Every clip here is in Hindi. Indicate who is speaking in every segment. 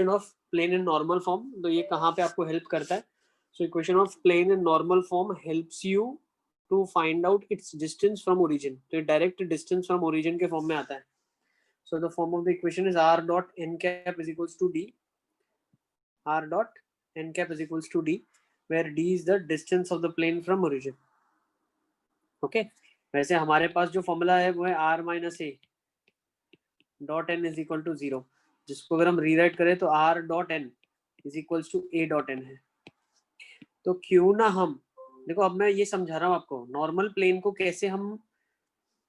Speaker 1: Of plane in normal form, तो ये कहाँ पे आपको हेल्प करता है? So equation of plane in normal form helps you to find out its distance from origin. तो ये डायरेक्ट डिस्टेंस फ्रॉम ओरिजिन के फॉर्म में आता है। So the form of the equation is r dot n cap is equals to d, r dot n cap is equals to d, where d is the distance of the plane from origin. Okay वैसे हमारे पास जो फॉर्मूला है वो है r minus a dot n is equal to 0, जिसको अगर हम रीराइट करें तो r dot n is equals to a dot n है। तो क्यों ना हम देखो, अब मैं ये समझा रहा हूँ आपको नॉर्मल प्लेन को कैसे हम,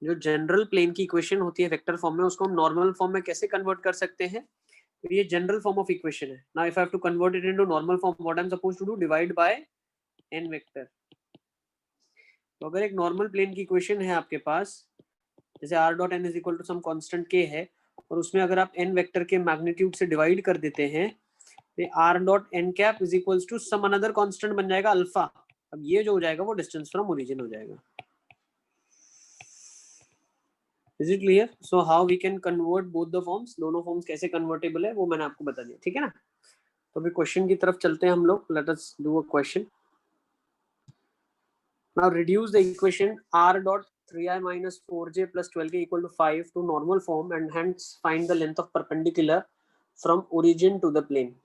Speaker 1: जो जनरल प्लेन की इक्वेशन होती है वेक्टर फॉर्म में, उसको हम नॉर्मल फॉर्म में कैसे कन्वर्ट कर सकते हैं। तो ये जनरल फॉर्म ऑफ इक्वेशन है। Now if I have to convert it into normal form, what I am supposed to do, divide by n vector. तो अगर एक नॉर्मल प्लेन की इक्वेशन है आपके पास, जैसे r dot n is equal to some constant k है, और उसमें अगर आप n वेक्टर के मैग्नीट्यूड से डिवाइड कर देते हैं, तो r dot n cap is equals to some another constant बन जाएगा अल्फा। अब ये जो हो जाएगा वो डिस्टेंस फ्रॉम ओरिजिन हो जाएगा। Is it clear? So how we can convert both the forms, दोनों फॉर्म्स कैसे कन्वर्टेबल है वो मैंने आपको बता दिया, ठीक है ना। तो अभी क्वेश्चन की तरफ चलते हैं हम लोग। Let us do a question. Now reduce the equation r dot 3i minus 4j plus 12k equal to 5 to normal form and hence find the length of perpendicular from origin to the plane.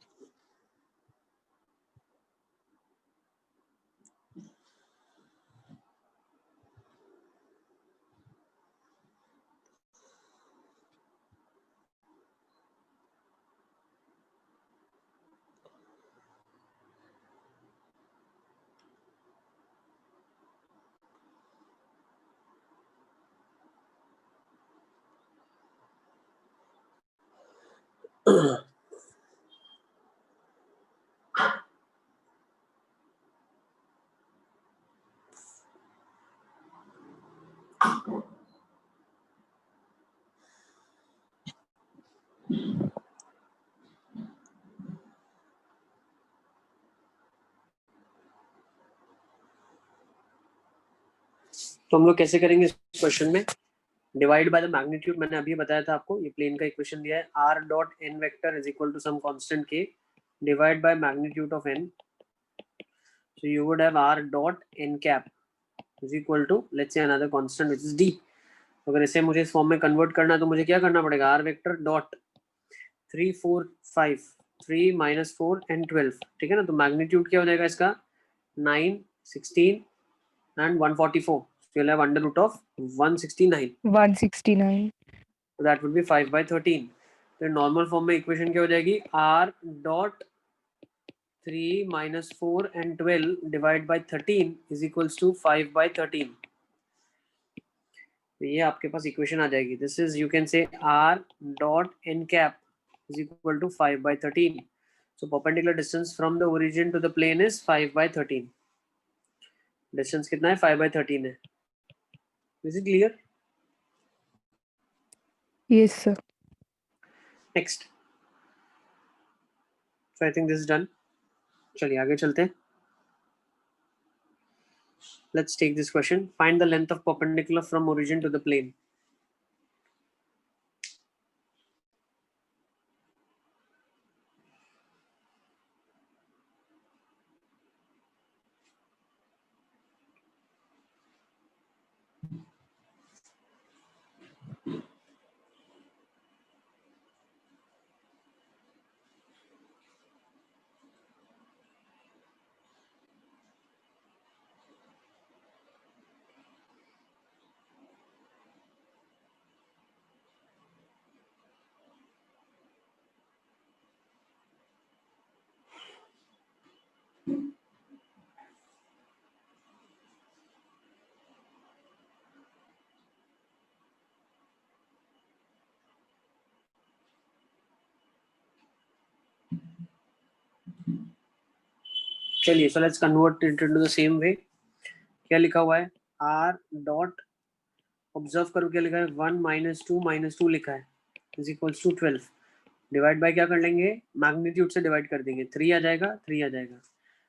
Speaker 1: तो हम लोग कैसे करेंगे इस क्वेश्चन में? डिवाइड बाय द मैग्नीट्यूड, मैंने अभी बताया था आपको, ये प्लेन का इक्वेशन दिया है r dot n vector is equal to some constant k divide by magnitude of n। So you would have r dot n cap is equal to let's say another constant which is d। तो अगर इसे मुझे इस फॉर्म में कन्वर्ट करना है तो मुझे क्या करना पड़ेगा, r vector dot 3 4 5 3 minus 4 and 12, ठीक है ना। तो मैग्नीट्यूड क्या हो जाएगा इसका, 9 16 and 144. So you'll have under root of 169.
Speaker 2: 169.
Speaker 1: So that would be 5 by 13. तो नॉर्मल फॉर्म में इक्वेशन क्या हो जाएगी, r dot 3 minus 4 and 12 divide by 13 is equals to 5 by 13. तो ये आपके पास इक्वेशन आ जाएगी। This is, you can say r dot n cap is equal to 5 by 13. So perpendicular distance from the origin to the plane is 5 by 13. Distance कितना है, 5 by 13 है। Is it clear?
Speaker 2: Yes, sir.
Speaker 1: Next. So I think this is done. चलिए आगे चलते हैं। Let's take this question. Find the length of perpendicular from origin to the plane. चलिए, so let's convert it into the same way. क्या लिखा हुआ है, r डॉट, ऑब्जर्व करो क्या लिखा है, 1 माइनस टू लिखा है is equals to 12। Divide by क्या कर लेंगे, मैग्नीट्यूड से डिवाइड कर देंगे, 3 आ जाएगा 3 आ जाएगा।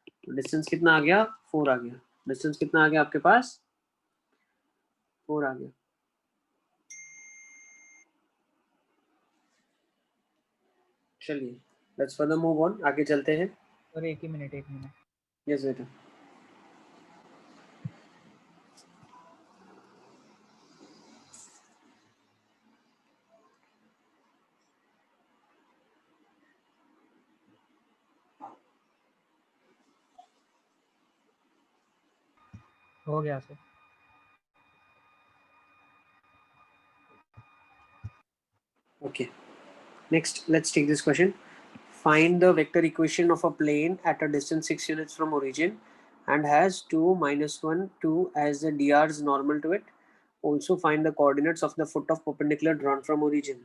Speaker 1: तो डिस्टेंस कितना आ गया, 4 आ गया। डिस्टेंस कितना आ गया आपके पास, 4 आ गया। चलिए लेट्स फर्दर मूव ऑन, आगे चलते हैं।
Speaker 3: और एक मिनट
Speaker 1: यस बेटा।
Speaker 3: हो गया sir.
Speaker 1: Okay, next let's take this question. Find the vector equation of a plane at a distance 6 units from origin and has 2, -1, 2 as the dr's normal to it. Also find the coordinates of the foot of perpendicular drawn from origin.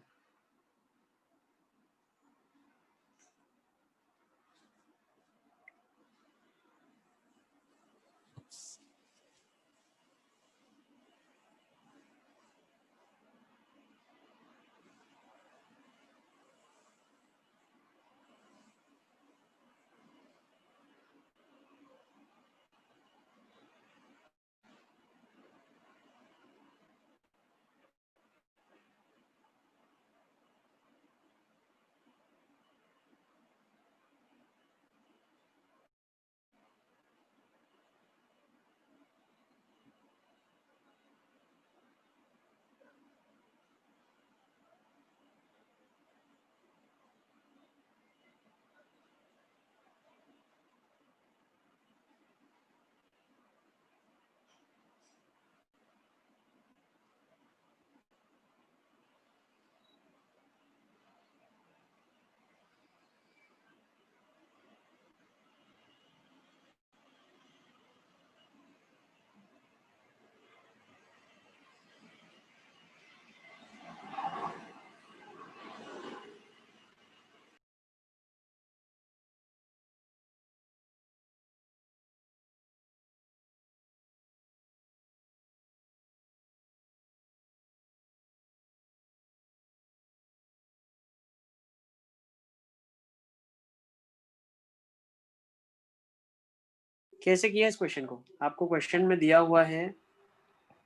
Speaker 1: कैसे किया इस क्वेश्चन को? आपको क्वेश्चन में दिया हुआ है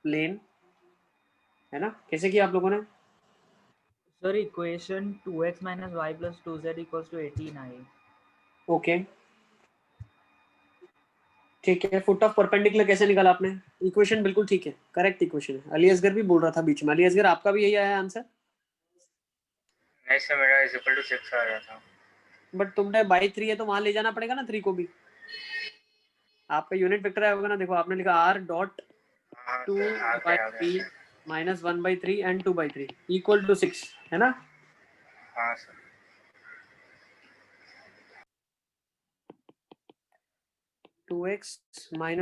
Speaker 1: प्लेन, है ना? कैसे किया आप लोगों ने?
Speaker 3: Sir equation 2x - y + 2z = 18 आई।
Speaker 1: ओके, ठीक है। फुट ऑफ परपेंडिकुलर कैसे निकाला आपने? इक्वेशन बिल्कुल ठीक है, करेक्ट इक्वेशन है। अली असगर भी बोल रहा था बीच में। अली असगर, आपका भी यही आया आंसर?
Speaker 4: नहीं सर, मेरा इक्वल टू 6 आ रहा था।
Speaker 1: बट तुमने बाई 3 है तो वहां ले जाना पड़ेगा ना 3 को भी। आपका यूनिट वेक्टर होगा ना, देखो आपने लिखा r डॉट 2/3 - 1/3 एंड 2/3 = 6, है ना?
Speaker 4: हाँ सर।
Speaker 1: 2x - y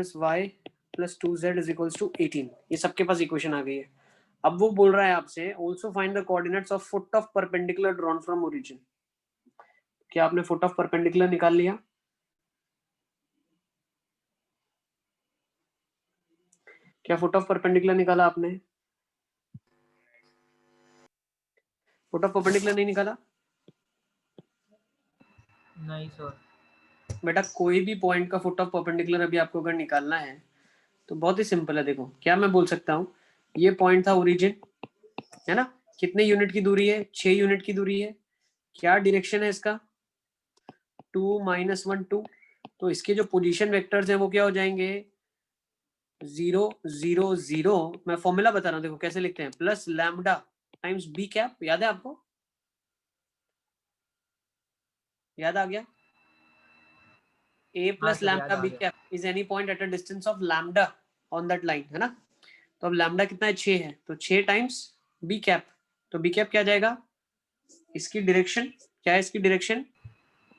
Speaker 1: + 2z = 18। ये सबके पास इक्वेशन आ गई है। अब वो बोल रहा है आपसे also find the coordinates of foot of perpendicular drawn from origin. क्या आपने फुट ऑफ परपेंडिकुलर निकाल लिया? क्या फुट ऑफ परपेंडिकुलर निकाला आपने? फुट ऑफ परपेंडिकुलर नहीं निकाला?
Speaker 3: नहीं सर।
Speaker 1: बेटा कोई भी पॉइंट का फुट ऑफ परपेंडिकुलर अभी आपको अगर निकालना है तो बहुत ही सिंपल है। देखो क्या मैं बोल सकता हूँ, ये पॉइंट था ओरिजिन, है ना? कितने यूनिट की दूरी है? 6 यूनिट की दूरी है। क्या डायरेक्शन है इसका? 2 - 1 2। तो इसके जो पोजीशन वेक्टर्स हैं वो क्या हो जाएंगे? 0 0 0। मैं फॉर्मूला बता रहा हूँ, देखो कैसे लिखते हैं, plus lambda times B cap. याद है आपको? याद आ गया? a
Speaker 3: हाँ
Speaker 1: plus
Speaker 3: सर, याद
Speaker 1: lambda
Speaker 3: आ
Speaker 1: b
Speaker 3: गया।
Speaker 1: cap is any point at a distance of lambda on that line, है ना? तो अब lambda कितना है? 6 है, तो 6 टाइम्स b cap। तो b cap क्या आ जाएगा? इसकी डायरेक्शन क्या है? इसकी डायरेक्शन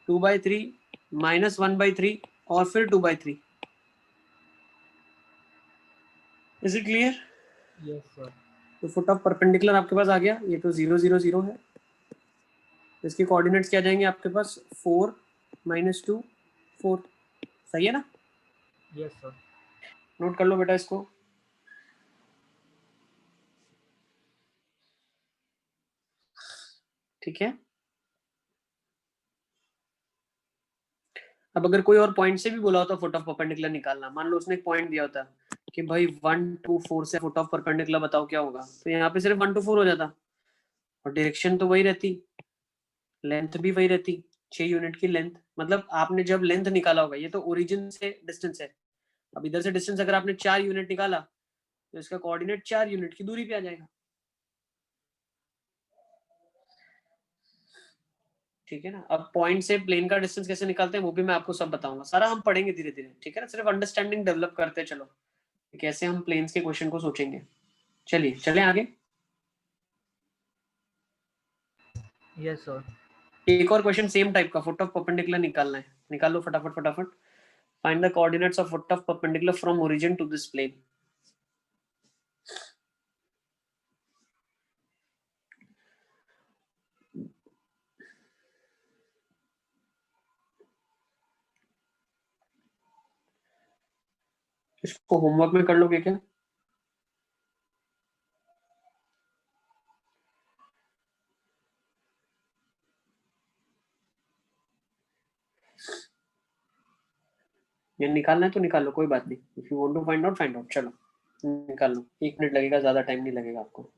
Speaker 1: 2/3 - 1/3 और फिर 2/3। Is it clear?
Speaker 3: Yes sir.
Speaker 1: तो फुट ऑफ परपेंडिकुलर आपके पास आ गया। ये तो 0 0 0 है। इसके कोऑर्डिनेट्स क्या जाएंगे आपके पास? 4 - 2 4। सही है ना?
Speaker 3: Yes sir.
Speaker 1: नोट कर लो बेटा इसको। ठीक है। अब अगर कोई और पॉइंट से भी बोला होता फुट ऑफ परपेंडिकुलर निकालना, मान लो उसने एक पॉइंट दिया होता कि भाई 1 2 4 से फुट ऑफ परपेंडिकुलर बताओ क्या होगा, तो यहाँ पे सिर्फ 1 2 4 हो जाता और डायरेक्शन तो वही रहती, लेंथ भी वही रहती। 6 यूनिट की लेंथ, मतलब आपने जब लेंथ निकाला होगा, ये तो ओरिजिन से डिस्टेंस है, अब इधर से डिस्टेंस अगर आपने 4 यूनिट निकाला तो इसका कोऑर्डिनेट 4 यूनिट की दूरी पे आ जाएगा। ठीक है ना। अब पॉइंट से प्लेन का डिस्टेंस कैसे निकालते हैं वो भी मैं आपको सब बताऊंगा, सारा हम पढ़ेंगे धीरे धीरे, ठीक है ना। सिर्फ अंडरस्टैंडिंग डेवलप करते चलो कैसे हम प्लेन्स के क्वेश्चन को सोचेंगे। चलिए चलें आगे।
Speaker 3: Yes sir.
Speaker 1: एक और क्वेश्चन सेम टाइप का, फुट ऑफ परपेंडिकुलर निकालना है, निकाल लो फटाफट फटाफट। Find the coordinates of foot of perpendicular from origin to this plane. इसको होमवर्क में कर लोगे क्या? ये निकालना है तो निकाल लो, कोई बात नहीं। If you want to find out find out, चलो निकाल लो, 1 मिनट लगेगा, ज्यादा टाइम नहीं लगेगा आपको।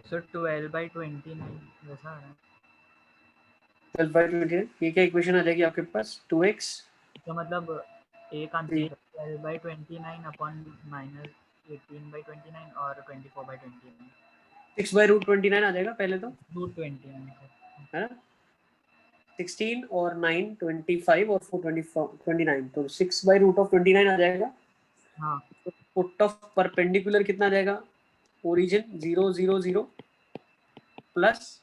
Speaker 3: सर 12/29 वैसा आ रहा है।
Speaker 1: 12/29 ये क्या इक्वेशन आ जाएगी आपके पास? 2x
Speaker 3: तो मतलब एक आंसर 12/29 अपॉन माइनस 18/29 और 24/29
Speaker 1: 6/√29 आ जाएगा पहले तो,
Speaker 3: √29
Speaker 1: है ना। 16 और 9 25 और 4 29, तो 6/√29 आ जाएगा।
Speaker 3: हाँ।
Speaker 1: तो फुट ऑफ परपेंडिकुलर कितना आ जाएगा? ओरिजिन 0 0 0 प्लस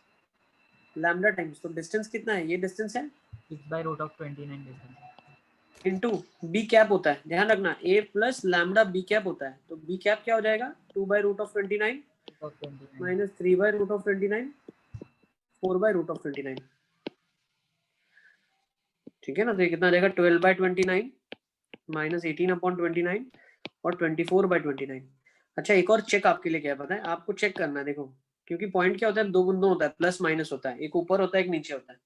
Speaker 1: लैम्डा टाइम्स, तो डिस्टेंस कितना है? ये डिस्टेंस है
Speaker 3: 6/√29 डिस्टेंस
Speaker 1: इनटू बी कैप होता है, ध्यान रखना, a plus lambda B cap होता है, तो बी कैप क्या हो जाएगा? 2/√29
Speaker 3: ऑफ 29
Speaker 1: माइनस 3/√29 4/√29। ठीक है ना। तो ये कितना आ जाएगा? 12/29 माइनस 18/29 और 24/29। अच्छा एक और चेक आपके लिए क्या है पता है, आपको चेक करना है, देखो क्योंकि पॉइंट क्या होता है, दो बिंदु होता है, प्लस माइनस होता है, एक ऊपर होता है एक नीचे होता है।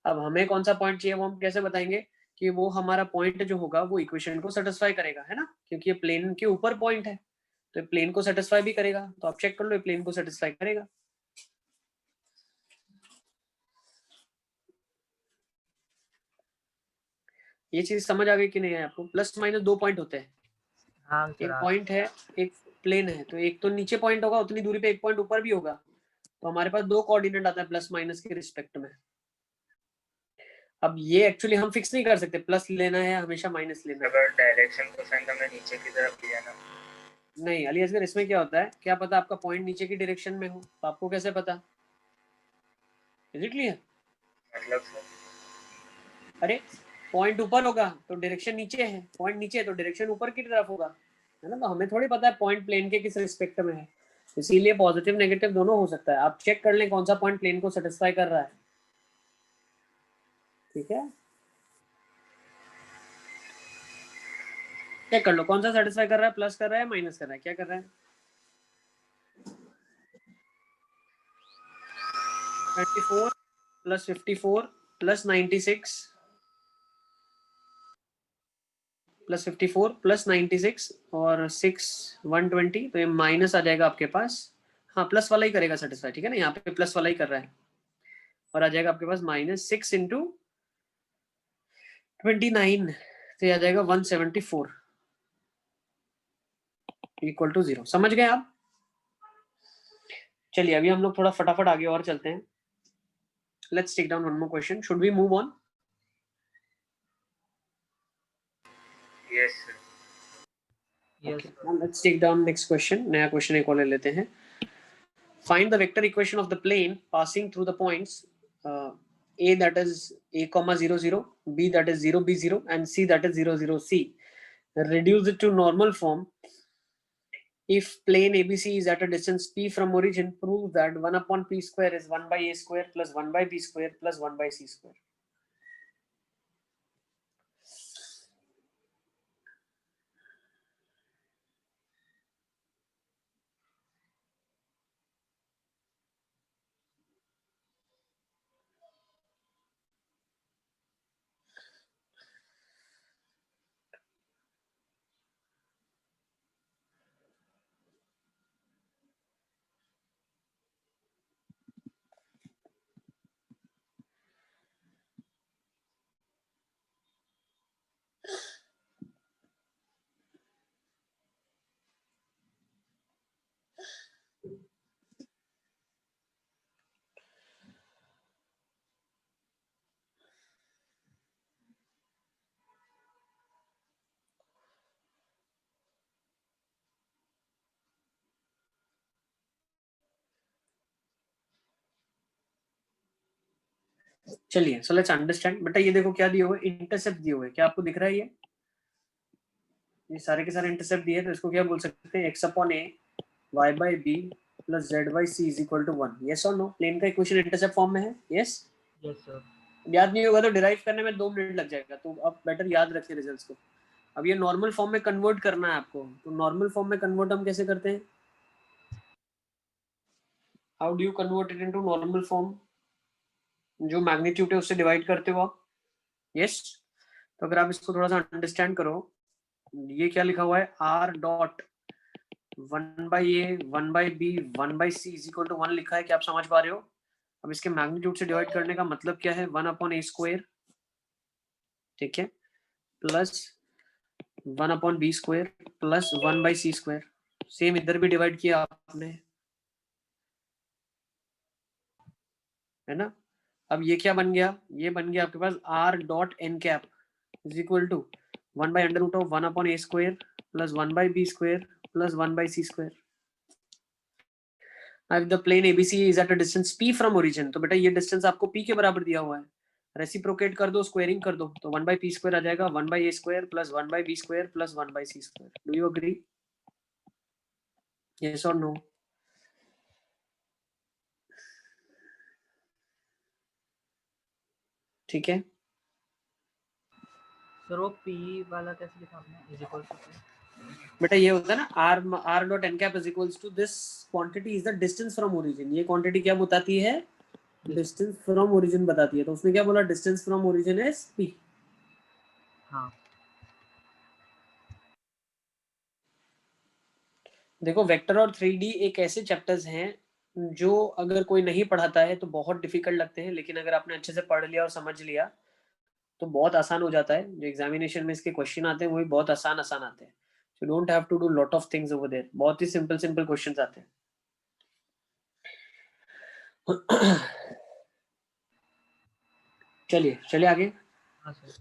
Speaker 1: अब हमें कौन सा पॉइंट चाहिए वो हम कैसे बताएंगे कि वो हमारा पॉइंट जो होगा वो इक्वेशन को सेटिस्फाई करेगा, है ना, क्योंकि ये प्लेन के ऊपर पॉइंट है तो प्लेन को सेटिस्फाई भी करेगा, तो आप चेक कर लो प्लेन को सेटिस्फाई करेगा। ये चीज समझ आ गई कि नहीं है आपको? प्लस माइनस 2 पॉइंट होते हैं,
Speaker 3: हाँ सर।
Speaker 1: एक पॉइंट है एक प्लेन है, तो एक तो नीचे पॉइंट होगा उतनी दूरी पे एक पॉइंट ऊपर भी होगा, तो हमारे पास 2 कोऑर्डिनेट आता है प्लस माइनस के रिस्पेक्ट में। अब ये एक्चुअली हम फिक्स नहीं कर सकते प्लस लेना है हमेशा माइनस लेना है।
Speaker 4: अगर डायरेक्शन को सेंड हमने नीचे की तरफ लिया ना,
Speaker 1: नहीं अली असगर, इसमें क्या होता है, क्या पता आपका पॉइंट नीचे की डायरेक्शन में हो, तो आपको कैसे पता? Is it clear?
Speaker 4: मतलब सर
Speaker 1: अरे पॉइंट ऊपर होगा तो डायरेक्शन नीचे है, पॉइंट नीचे है तो डायरेक्शन ऊपर की तरफ होगा, है ना। तो हमें थोड़ी पता है पॉइंट प्लेन के किस रिस्पेक्ट में है, इसीलिए पॉजिटिव नेगेटिव दोनों हो सकता है। आप चेक कर लें कौन सा पॉइंट प्लेन को सेटिस्फाई कर रहा है। ठीक है, चेक कर लो कौन सा सेटिस्फाई कर रहा है, प्लस कर रहा है माइनस कर रहा है, क्या कर रहा है? 34 प्लस 54 प्लस 96 प्लस 54 प्लस 96 और 6 120, तो ये माइनस आ जाएगा आपके पास। हाँ प्लस वाला ही करेगा सेटिस्फाई, ठीक है ना, यहाँ पे प्लस वाला ही कर रहा है, और आ जाएगा आपके पास -6 इंटू 29, तो ये आ जाएगा 174 इक्वल टू 0। समझ गए आप? चलिए अभी हम लोग थोड़ा फटाफट आगे और चलते हैं। Let's take down one more question, should we move on?
Speaker 4: Yes sir.
Speaker 3: Yes
Speaker 1: Okay, now let's take down next question. नया क्वेश्चन एक और ले लेते हैं। Find the vector equation of the plane passing through the points A that is a comma 0 0, B that is 0 B 0, and C that is 0 0 C. Reduce it to normal form. If plane ABC is at a distance P from origin, prove that 1 upon P square is 1 by A square plus 1 by B square plus 1 by C square. चलिए, सो लेट्स अंडरस्टैंड। बेटा ये देखो क्या दिए हुए, इंटरसेप्ट दिए हुए, क्या आपको दिख रहा है ये सारे के सारे इंटरसेप्ट दिए, तो इसको क्या बोल सकते हैं, x upon a y by B plus Z by C is equal to 1। Yes और नो? प्लेन का इक्वेशन इंटरसेप्ट फॉर्म में है। Yes
Speaker 3: yes sir.
Speaker 1: याद नहीं होगा तो डिराइव करने में 2 मिनट लग जाएगा, तो अब बेटर याद रखें रिजल्ट्स को। अब ये नॉर्मल फॉर्म में कन्वर्ट करना है आपको, तो नॉर्मल फॉर्म में कन्वर्ट हम कैसे करते हैं? How do you convert it into normal form? जो मैग्नीट्यूड है उससे डिवाइड करते हो आप। यस तो अगर आप इसको थोड़ा सा अंडरस्टैंड करो, ये क्या लिखा हुआ है, R dot 1/a 1/b 1/c is equal to 1 लिखा है, क्या आप समझ पा रहे हो? अब इसके मैग्नीट्यूड से डिवाइड करने का मतलब क्या है, 1/a², ठीक है, plus 1/b² plus 1/c²। Same इधर भी डिवाइड किया आपने, है ना? अब ये क्या बन गया, ये बन गया आपके पास r dot N cap is equal to 1/√1/a² plus 1/b² plus 1/c²। अब the plane ABC is at a distance p from origin, तो बेटा ये डिस्टेंस आपको p के बराबर दिया हुआ है, रेसिप्रोकेट कर दो, स्क्वायरिंग कर दो, तो 1/p² आ जाएगा, 1/a² plus 1/b² plus 1/c²। Do you agree? Yes और नो? ठीक है,
Speaker 3: सर वो p वाला कैसे लिखा आपने, इज इक्वल टू?
Speaker 1: बेटा ये होता है ना, r dot N cap is equals to this quantity is the distance from origin. ये क्वांटिटी क्या बताती है, डिस्टेंस फ्रॉम ओरिजिन बताती है, तो उसने क्या बोला, distance from origin is p।
Speaker 3: हाँ
Speaker 1: देखो वेक्टर और 3D एक ऐसे चैप्टर्स हैं जो अगर कोई नहीं पढ़ाता है तो बहुत डिफिकल्ट लगते हैं, लेकिन अगर आपने अच्छे से पढ़ लिया और समझ लिया तो बहुत आसान हो जाता है। जो एग्जामिनेशन में इसके क्वेश्चन आते हैं वो भी बहुत आसान आसान आते हैं, you don't have to do lot of things over there, बहुत ही सिंपल सिंपल क्वेश्चंस आते हैं। चलिए चलिए आगे।
Speaker 3: हाँ सर।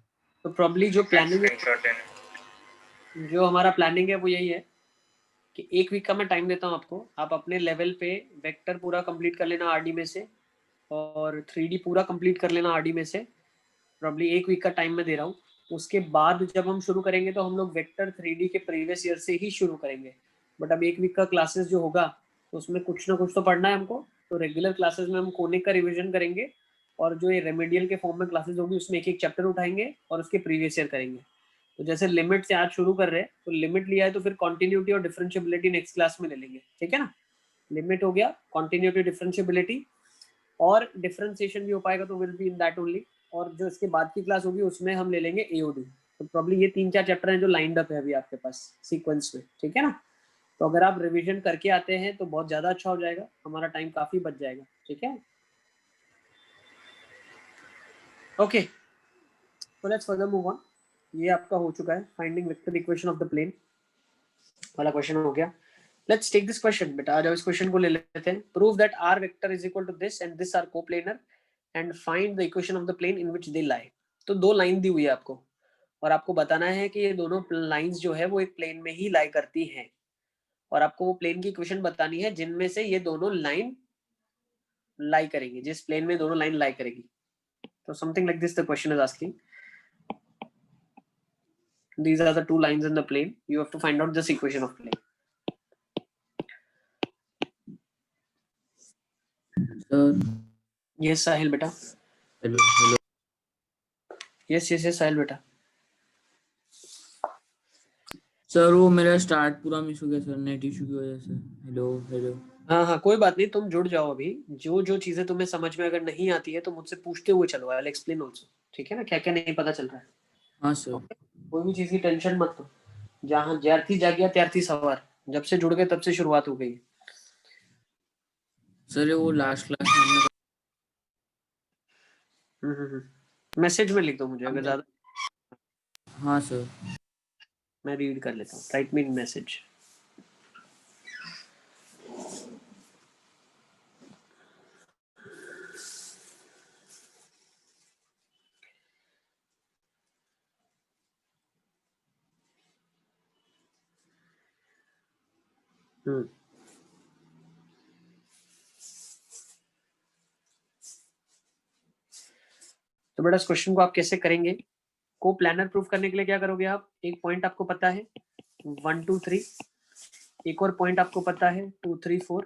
Speaker 1: तो प्रॉब्ली जो प्लानिंग है,
Speaker 4: स्क्रीनशॉट लेना।
Speaker 1: जो हमारा प्लानिंग है वो यही है कि 1 वीक का मैं टाइम देता हूँ आपको, आप अपने लेवल पे वेक्टर पूरा कंप्लीट कर लेना आरडी में से, और 3D पूरा कंप्लीट कर लेना आरडी में से। प्रॉब्ली 1 वीक का टाइम मैं दे रहा हूँ। उसके बाद जब हम शुरू करेंगे तो हम लोग वेक्टर 3D के प्रीवियस ईयर से ही शुरू करेंगे। बट अब 1 वीक का क्लासेस जो होगा तो उसमें कुछ ना कुछ तो पढ़ना है हमको, तो रेगुलर क्लासेस में हम कोनिक का रिविजन करेंगे, और जो ये रेमेडियल के फॉर्म में क्लासेस होगी उसमें एक एक चैप्टर उठाएंगे और उसके प्रीवियस ईयर करेंगे। तो जैसे लिमिट से आज शुरू कर रहे हैं, तो लिमिट लिया है तो फिर कॉन्टिन्यूटी और डिफरेंशियबिलिटी नेक्स्ट क्लास में ले लेंगे, ठीक है ना? लिमिट हो गया, कॉन्टिन्यूटी डिफरेंशियबिलिटी, और डिफरेंशिएशन भी हो पाएगा तो will be in that only. और जो इसके बाद की क्लास होगी उसमें हम ले लेंगे एओडी। तो प्रॉब्ली ये 3-4 चैप्टर हैं जो लाइंड अप है अभी आपके पास सीक्वेंस में, ठीक है ना? तो अगर आप रिवीजन करके आते हैं तो बहुत ज्यादा अच्छा हो जाएगा, हमारा टाइम काफी बच जाएगा, ठीक है? ओके, तो लेट्स फर्दर मूव ऑन। ये आपका हो चुका है, finding vector equation of the plane वाला क्वेश्चन हो गया। Let's take this question. बेटा आ जाओ, इस क्वेश्चन को ले लेते हैं। Prove that r vector is equal to this and this are coplanar and find the equation of the plane in which they lie. तो 2 लाइन दी हुई है आपको, और आपको बताना है कि ये दोनों लाइंस जो है वो एक प्लेन में ही लाई करती हैं, और आपको वो प्लेन की इक्वेशन बतानी है जिनमें से ये दोनों लाइन लाई करेंगी, जिस प्लेन में दोनों लाइन लाई करेगी। तो something like this the question is asking, these are the 2 lines in the plane, you have to find out this equation of plane. yes Sahil beta,
Speaker 5: hello
Speaker 1: yes Sahil beta।
Speaker 5: Sir, वो मेरा स्टार्ट पूरा मिस हो गया सर, नेट इशू की वजह से। Hello hello.
Speaker 1: हाँ हाँ कोई बात नहीं, तुम जुड़ जाओ। अभी जो जो चीजें तुम्हें समझ में अगर नहीं आती है तो मुझसे पूछते हुए चलो, आई विल एक्सप्लेन आल्सो, ठीक है ना? क्या क्या नहीं पता चल रहा है,
Speaker 5: हाँ सर।
Speaker 1: कोई भी चीज की टेंशन मत लो। जहाँ ज्यारती जागिया त्यारती सवार, जब से जुड़ गए तब से शुरुआत हो गई।
Speaker 5: सर वो लास्ट क्लास में हमने
Speaker 1: मैसेज में लिख दो मुझे अगर ज्यादा,
Speaker 5: हाँ सर।
Speaker 1: मैं रीड कर लेता हूँ। राइट मी इन मैसेज। बेटा इस क्वेश्चन को आप कैसे करेंगे? को प्लानर प्रूफ करने के लिए क्या करोगे आप? एक पॉइंट आपको पता है 1 2 3, एक और पॉइंट आपको पता है 2 3 4,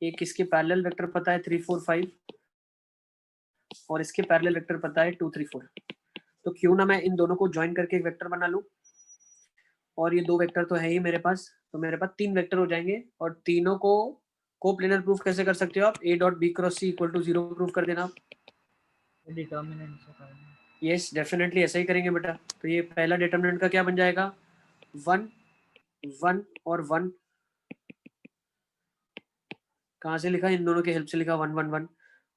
Speaker 1: एक इसके पैरेलल वेक्टर पता है 3 4 5 और इसके पैरेलल वेक्टर पता है 2 3 4। तो क्यों ना मैं इन दोनों को ज्वाइन करके एक वेक्टर बना लूं, और ये दो वेक्टर तो है ही मेरे पास, तो मेरे पास 3 वेक्टर हो जाएंगे और तीनों को कोप्लेनर प्रूफ कैसे कर सकते हो आप? a dot b cross c equal to 0 proof कर देना आप।
Speaker 3: डिटर्मिनेंट से करना।
Speaker 1: यस डेफिनेटली ऐसा ही करेंगे बेटा। तो ये पहला डिटर्मिनेंट का क्या बन जाएगा? 1 1 और 1। कहाँ से लिखा? इन दोनों के हेल्प से लिखा 1 1 1।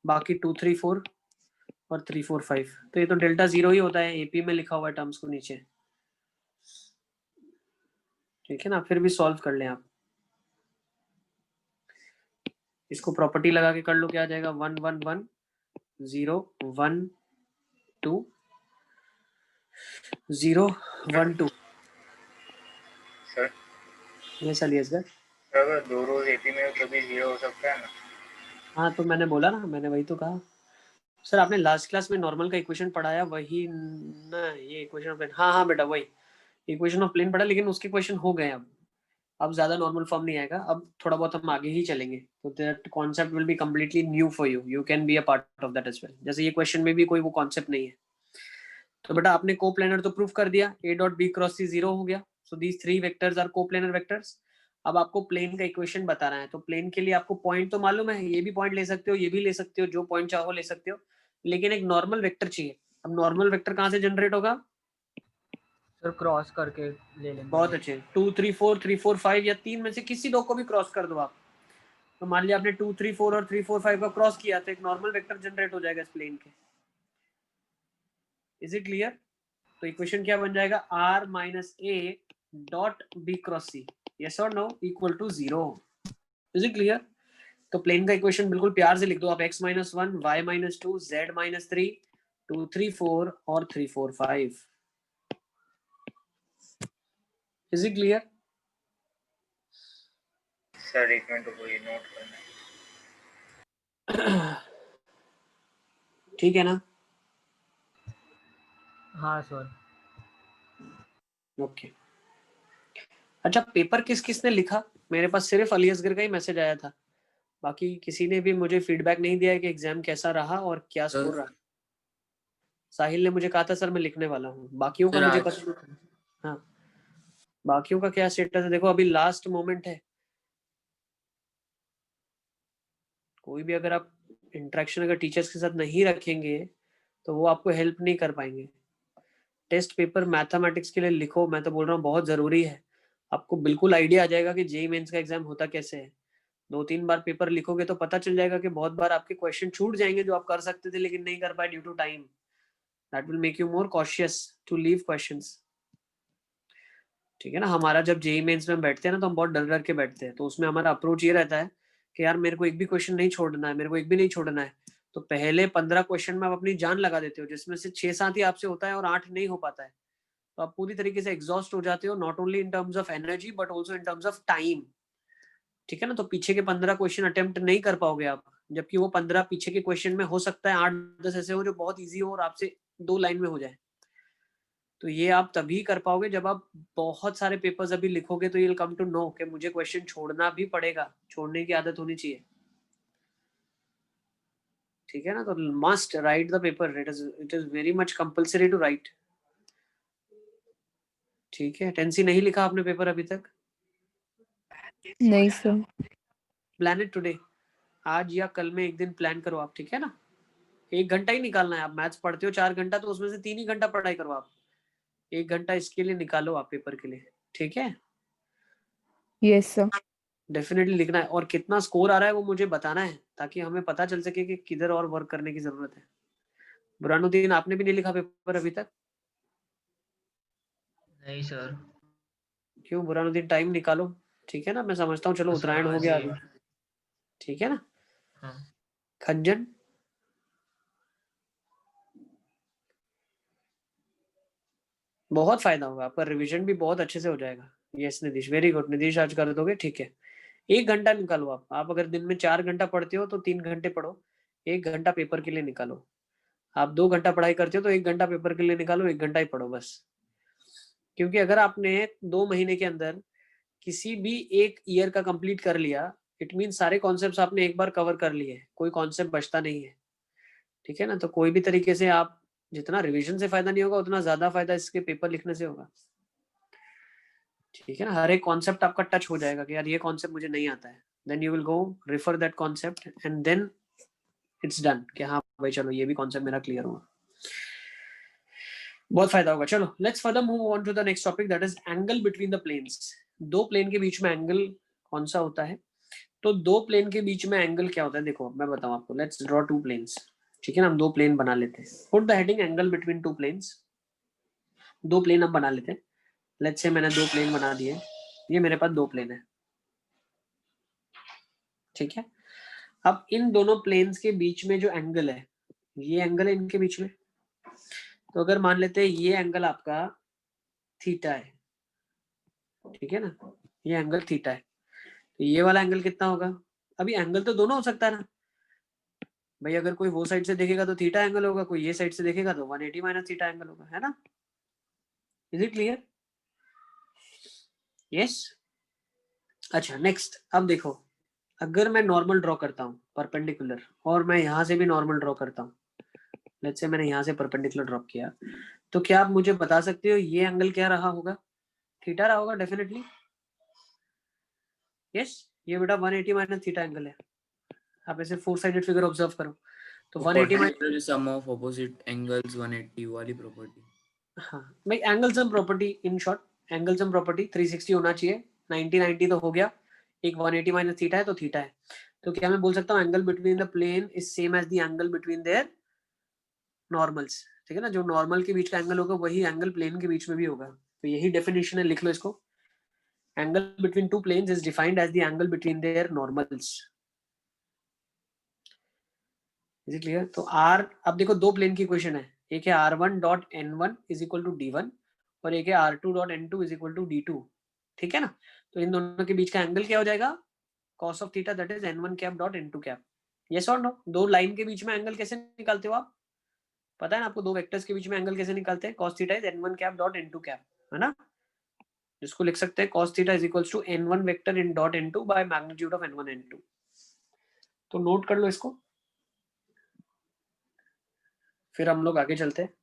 Speaker 1: बाकी 2 3 4 और 3 4 5। तो ये तो डेल्टा 0 ही होता है, एपी में लिखा हुआ है टर्म्स को नीचे, ठीक है ना। फिर भी सॉल्व कर लें आप, इसको प्रॉपर्टी लगा के कर लो, क्या आ जाएगा? 1 1 1 0 1 2 0 1 2।
Speaker 4: Sir
Speaker 1: yes alias sir.
Speaker 4: अगर दो रोज एपी में हो तो भी 0 हो सकता है ना?
Speaker 1: हाँ तो मैंने बोला ना, मैंने वही तो कहा सर। आपने लास्ट क्लास में नॉर्मल का इक्वेशन पढ़ाया वही ना? ये इक्वेशन ऑफ प्लेन, हाँ हाँ बेटा वही इक्वेशन ऑफ प्लेन पढ़ा, लेकिन उसके क्वेश्चन हो गए अब ज्यादा नॉर्मल फॉर्म नहीं आएगा, अब थोड़ा बहुत हम आगे ही चलेंगे। तो that concept will be completely new for you, you can be a part of that as well. जैसे ये क्वेश्चन में भी कोई वो कॉन्सेप्ट नहीं है। तो बेटा आपने कोप्लेनर तो प्रूफ कर दिया, a dot B cross C 0 हो गया। So these 3 vectors are coplanar vectors. अब आपको प्लेन का इक्वेशन बताना है, तो प्लेन के लिए आपको पॉइंट तो मालूम है, ये भी पॉइंट ले सकते हो, ये भी ले सकते हो, जो पॉइंट चाहो ले सकते हो, लेकिन एक नॉर्मल वेक्टर चाहिए। अब नॉर्मल वेक्टर कहाँ से जनरेट होगा?
Speaker 3: सर क्रॉस करके ले लेंगे।
Speaker 1: बहुत अच्छे, 2 3 4 3 4 5 या 3 में से किसी दो को भी क्रॉस कर दो आप। तो मान लिया आपने 2 3 4 और 3 4 5 का क्रॉस किया तो एक नॉर्मल वेक्टर जनरेट हो जाएगा इस प्लेन के। Is it clear? तो इक्वेशन क्या बन जाएगा? r minus a dot B cross c, yes और no, equal to 0। Is it clear? तो प्लेन का इक्वेशन बिल्कुल प्यार से लिख दो आप, x minus 1 y minus 2 z minus 3 2 3 4 और 3 4 5। Is it clear?
Speaker 4: सर एक मिनट को ये नोट करना है।
Speaker 1: ठीक है ना?
Speaker 3: हाँ सर।
Speaker 1: ओके अच्छा, पेपर किस किस ने लिखा? मेरे पास सिर्फ अली असगर का ही मैसेज आया था, बाकी किसी ने भी मुझे फीडबैक नहीं दिया है कि एग्जाम कैसा रहा और क्या स्कोर रहा। साहिल ने मुझे कहा था सर मैं लिखने वाला हूँ, बाकियों का मुझे पता नहीं। हाँ बाकियों का क्या स्टेटस है? देखो अभी लास्ट मोमेंट है, कोई भी अगर आप इंटरेक्शन अगर टीचर्स के साथ नहीं रखेंगे तो वो आपको हेल्प नहीं कर पाएंगे। टेस्ट पेपर मैथमेटिक्स के लिए लिखो, मैं तो बोल रहा हूँ बहुत जरूरी है। आपको बिल्कुल आइडिया आ जाएगा कि जेईई मेंस का एग्जाम होता कैसे है। 2-3 बार पेपर लिखोगे तो पता चल जाएगा कि बहुत बार आपके क्वेश्चन छूट जाएंगे जो आप कर सकते थे लेकिन नहीं कर पाए due to time. That will make you more cautious to leave questions, ठीक है ना। हमारा जब जेईई मेंस में बैठते हैं ना तो हम बहुत डर डर के बैठते हैं, तो उसमें हमारा अप्रोच ये रहता है कि यार मेरे को एक भी क्वेश्चन नहीं छोड़ना है, मेरे को एक भी नहीं छोड़ना है। तो पहले 15 क्वेश्चन में आप अपनी जान लगा देते हो, जिसमें से 6-7 ही आपसे होता है और 8 नहीं हो पाता है। तो आप पूरी तरीके से एग्जॉस्ट हो जाते हो, not only in terms of energy but also in terms of time, ठीक है ना। तो पीछे के 15 क्वेश्चन अटेम्प्ट नहीं कर पाओगे आप, जबकि वो 15 पीछे के क्वेश्चन में हो सकता है 8-10 ऐसे हो जो बहुत ईजी हो और आपसे 2 लाइन में हो जाए। तो ये आप तभी कर पाओगे जब आप बहुत सारे पेपर्स अभी लिखोगे, तो you will come to know कि मुझे क्वेश्चन छोड़ना भी पड़ेगा, छोड़ने की आदत होनी चाहिए, ठीक है ना। तो must write the paper, it is very much compulsory to write, ठीक है। टेंसी नहीं लिखा आपने पेपर अभी तक?
Speaker 2: नहीं सर।
Speaker 1: प्लान इट टुडे, आज या कल में एक दिन प्लान करो आप, ठीक है ना। 1 घंटा ही निकालना है। आप मैथ्स पढ़ते हो 4 घंटा, तो उसमें से 3 ही घंटा पढ़ाई करो आप, 1 घंटा इसके लिए निकालो आप पेपर के लिए, ठीक है।
Speaker 2: Yes sir.
Speaker 1: डेफिनेटली लिखना है, और कितना स्कोर आ रहा है वो मुझे बताना है ताकि हमें पता चल सके कि किधर और वर्क करने की जरूरत है। बुरहानुद्दीन आपने भी नहीं लिखा पेपर अभी तक?
Speaker 6: नहीं सर।
Speaker 1: क्यों बुरहानुद्दीन? टाइम निकालो, ठीक है ना। मैं समझता हूँ चलो उत्तरायण हो गया अभी, ठीक है ना।
Speaker 6: हाँ।
Speaker 1: खंजन बहुत फायदा होगा आपका, रिवीजन भी बहुत अच्छे से हो जाएगा। Yes Nidheesh, very good Nidheesh, आज कर दोगे, ठीक है। 1 घंटा निकालो आप अगर दिन में 4 घंटा पढ़ते हो तो 3 घंटे पढ़ो, 1 घंटा पेपर के लिए निकालो। आप 2 घंटा पढ़ाई करते हो तो 1 घंटा पेपर के लिए निकालो, 1 घंटा ही पढ़ो बस। क्योंकि अगर आपने 2 महीने के अंदर किसी भी एक ईयर का कंप्लीट कर लिया, इट मीन सारे कॉन्सेप्ट्स आपने एक बार कवर कर लिए, कोई कॉन्सेप्ट बचता नहीं है, ठीक है ना। तो कोई भी तरीके से आप जितना रिवीजन से फायदा नहीं होगा उतना ज्यादा फायदा इसके पेपर लिखने से होगा, ठीक है ना। हर एक कॉन्सेप्ट आपका टच हो जाएगा कि यार ये कॉन्सेप्ट मुझे नहीं आता है, then you will go refer that concept and then it's done कि हाँ भाई चलो ये भी कॉन्सेप्ट मेरा क्लियर हुआ, बहुत फायदा होगा। चलो let's further move on to the next topic, that is angle between the planes. दो प्लेन के बीच में एंगल कौन सा होता है? तो दो प्लेन के बीच में एंगल क्या होता है, देखो मैं बताऊं आपको। लेट्स ड्रॉ टू प्लेन्स, ठीक है ना। हम दो प्लेन बना लेते हैं। Put the heading angle between two planes. दो प्लेन अब बना लेते हैं। लेट्स से मैंने दो प्लेन बना दिए, ये मेरे पास दो प्लेन है, ठीक है। अब इन दोनों प्लेन्स के बीच में जो एंगल है, ये एंगल है इनके बीच में। तो अगर मान लेते हैं ये एंगल आपका थीटा है, ठीक है ना, ये एंगल थीटा है, तो ये वाला एंगल कितना होगा? अभी एंगल तो दोनों हो सकता है ना भाई, अगर कोई वो साइड से देखेगा तो थीटा एंगल होगा, कोई ये साइड से देखेगा तो 180 माइनस थीटा एंगल होगा, है ना। Is it clear? यस। अच्छा नेक्स्ट, अब देखो अगर मैं नॉर्मल ड्रॉ करता हूँ परपेंडिकुलर, और मैं यहाँ से भी नॉर्मल ड्रॉ करता हूँ, लेट्स से मैंने यहाँ से परपेंडिकुलर ड्रॉ किया, तो क्या आप मुझे बता सकते हो ये एंगल क्या रहा होगा? थीटा रहा होगा डेफिनेटली। यस, ये बेटा 180 माइनस थीटा एंगल है। आप ऐसे फोर साइडेड फिगर ऑब्जर्व करो तो 180 minus
Speaker 5: sum of opposite angles 180 वाली प्रॉपर्टी।
Speaker 1: हाँ भाई, angle sum property, in short angle sum property 360 होना चाहिए, 90 तो हो गया, एक 180 माइनस थीटा है तो थीटा है। तो क्या मैं बोल सकता हूँ angle between the plane is same as the angle between their normals, ठीक है ना। जो नॉर्मल के बीच का एंगल होगा वही एंगल प्लेन के बीच में भी होगा। तो यही डेफिनेशन है, लिख लो इसको। Angle between two planes is defined as the angle between their normals. Is it clear? तो आर, अब देखो दो प्लेन की इक्वेशन है, एक है r1 dot n1 is equal to d1 और एक है r2 dot n2 is equal to d2, ठीक है ना। तो इन दोनों के बीच का एंगल क्या हो जाएगा? cos of theta that is n1 cap dot n2 cap. Yes और नो? दो लाइन के बीच में एंगल कैसे निकालते हो आप? पता है ना आपको, दो वेक्टर्स के बीच में एंगल कैसे निकालते हैं? cos theta is n1 cap dot n2 cap, है ना। जिसको लिख सकते हैं cos theta is equals to n1 vector in dot n2 by magnitude of n1 n2। तो नोट कर लो इसको, फिर हम लोग आगे चलते हैं।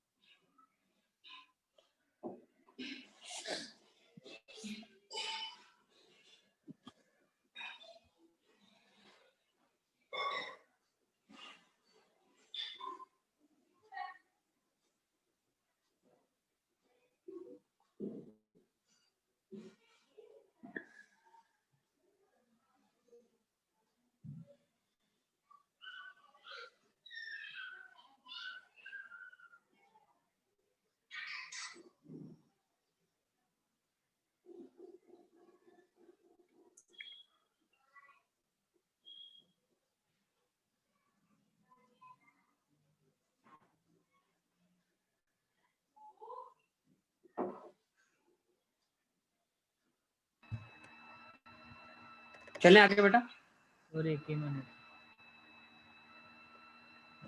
Speaker 1: चलें आगे बेटा।
Speaker 3: और एक ही मिनट।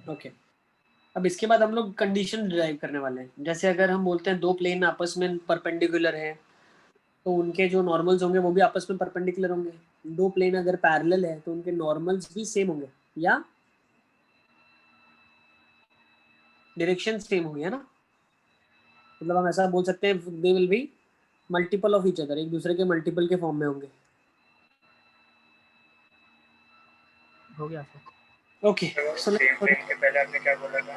Speaker 1: ओके अब इसके बाद हम लोग कंडीशन डिराइव करने वाले हैं। जैसे अगर हम बोलते हैं दो प्लेन आपस में परपेंडिकुलर है तो उनके जो नॉर्मल्स होंगे वो भी आपस में परपेंडिकुलर होंगे। दो प्लेन अगर पैरेलल है तो उनके नॉर्मल्स भी सेम होंगे या डायरेक्शन सेम होंगे, है ना। मतलब हम ऐसा बोल सकते हैं they will be multiple of each other, एक दूसरे के मल्टीपल के फॉर्म में होंगे।
Speaker 3: हो गया सर।
Speaker 1: ओके सो
Speaker 4: पहले आपने क्या बोला था?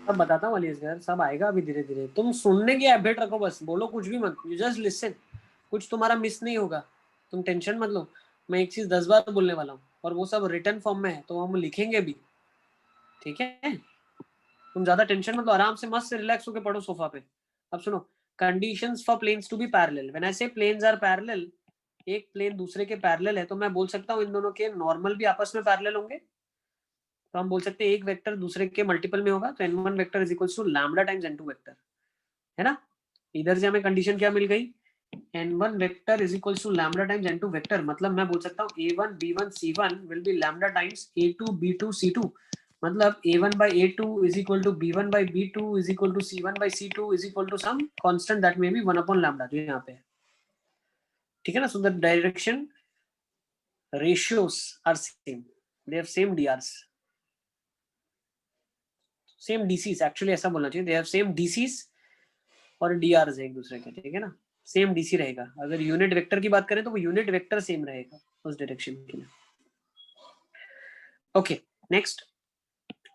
Speaker 1: अब बताता हूँ अलीस सर, सब आएगा अभी धीरे धीरे। तुम सुनने की हैबिट रखो, बस बोलो कुछ भी मत, यू जस्ट लिसन। कुछ तुम्हारा मिस नहीं होगा, तुम टेंशन मत लो। मैं एक चीज 10 बार बोलने वाला हूँ और वो सब रिटन फॉर्म में है तो हम लिखेंगे भी, ठीक है। तुम ज्यादा टेंशन मत लो, आराम से मस्त से रिलैक्स होकर पढ़ो सोफा पे। अब सुनो, conditions for planes to be parallel. When I say planes are parallel, एक प्लेन दूसरे के पैरेलल है तो मैं बोल सकता हूँ इन दोनों के नॉर्मल भी आपस में पैरेलल होंगे। तो हम बोल सकते हैं एक वेक्टर दूसरे के मल्टीपल में होगा तो n1 vector is equals to lambda times n2 vector, है ना। इधर से हमें कंडीशन क्या मिल गई? n1 vector is equals to lambda times n2 vector. मतलब मैं बोल सकता हूँ a1 b1 c1 will be lambda times a2 b2 c2, मतलब a1 by a2 is equal to b1 by b2 is equal to c1 by c2 is equal to some constant that may be 1 upon lambda, जो यहाँ पे है, ठीक है ना. So the direction ratios are same, they have same drs, same dc's, actually ऐसा बोलना चाहिए, they have same dc's और drs है एक दूसरे के, ठीक है ना. सेम डीसी रहेगा. अगर यूनिट वेक्टर की बात करें तो वो यूनिट वेक्टर सेम रहेगा उस डायरेक्शन के लिए. Okay, next.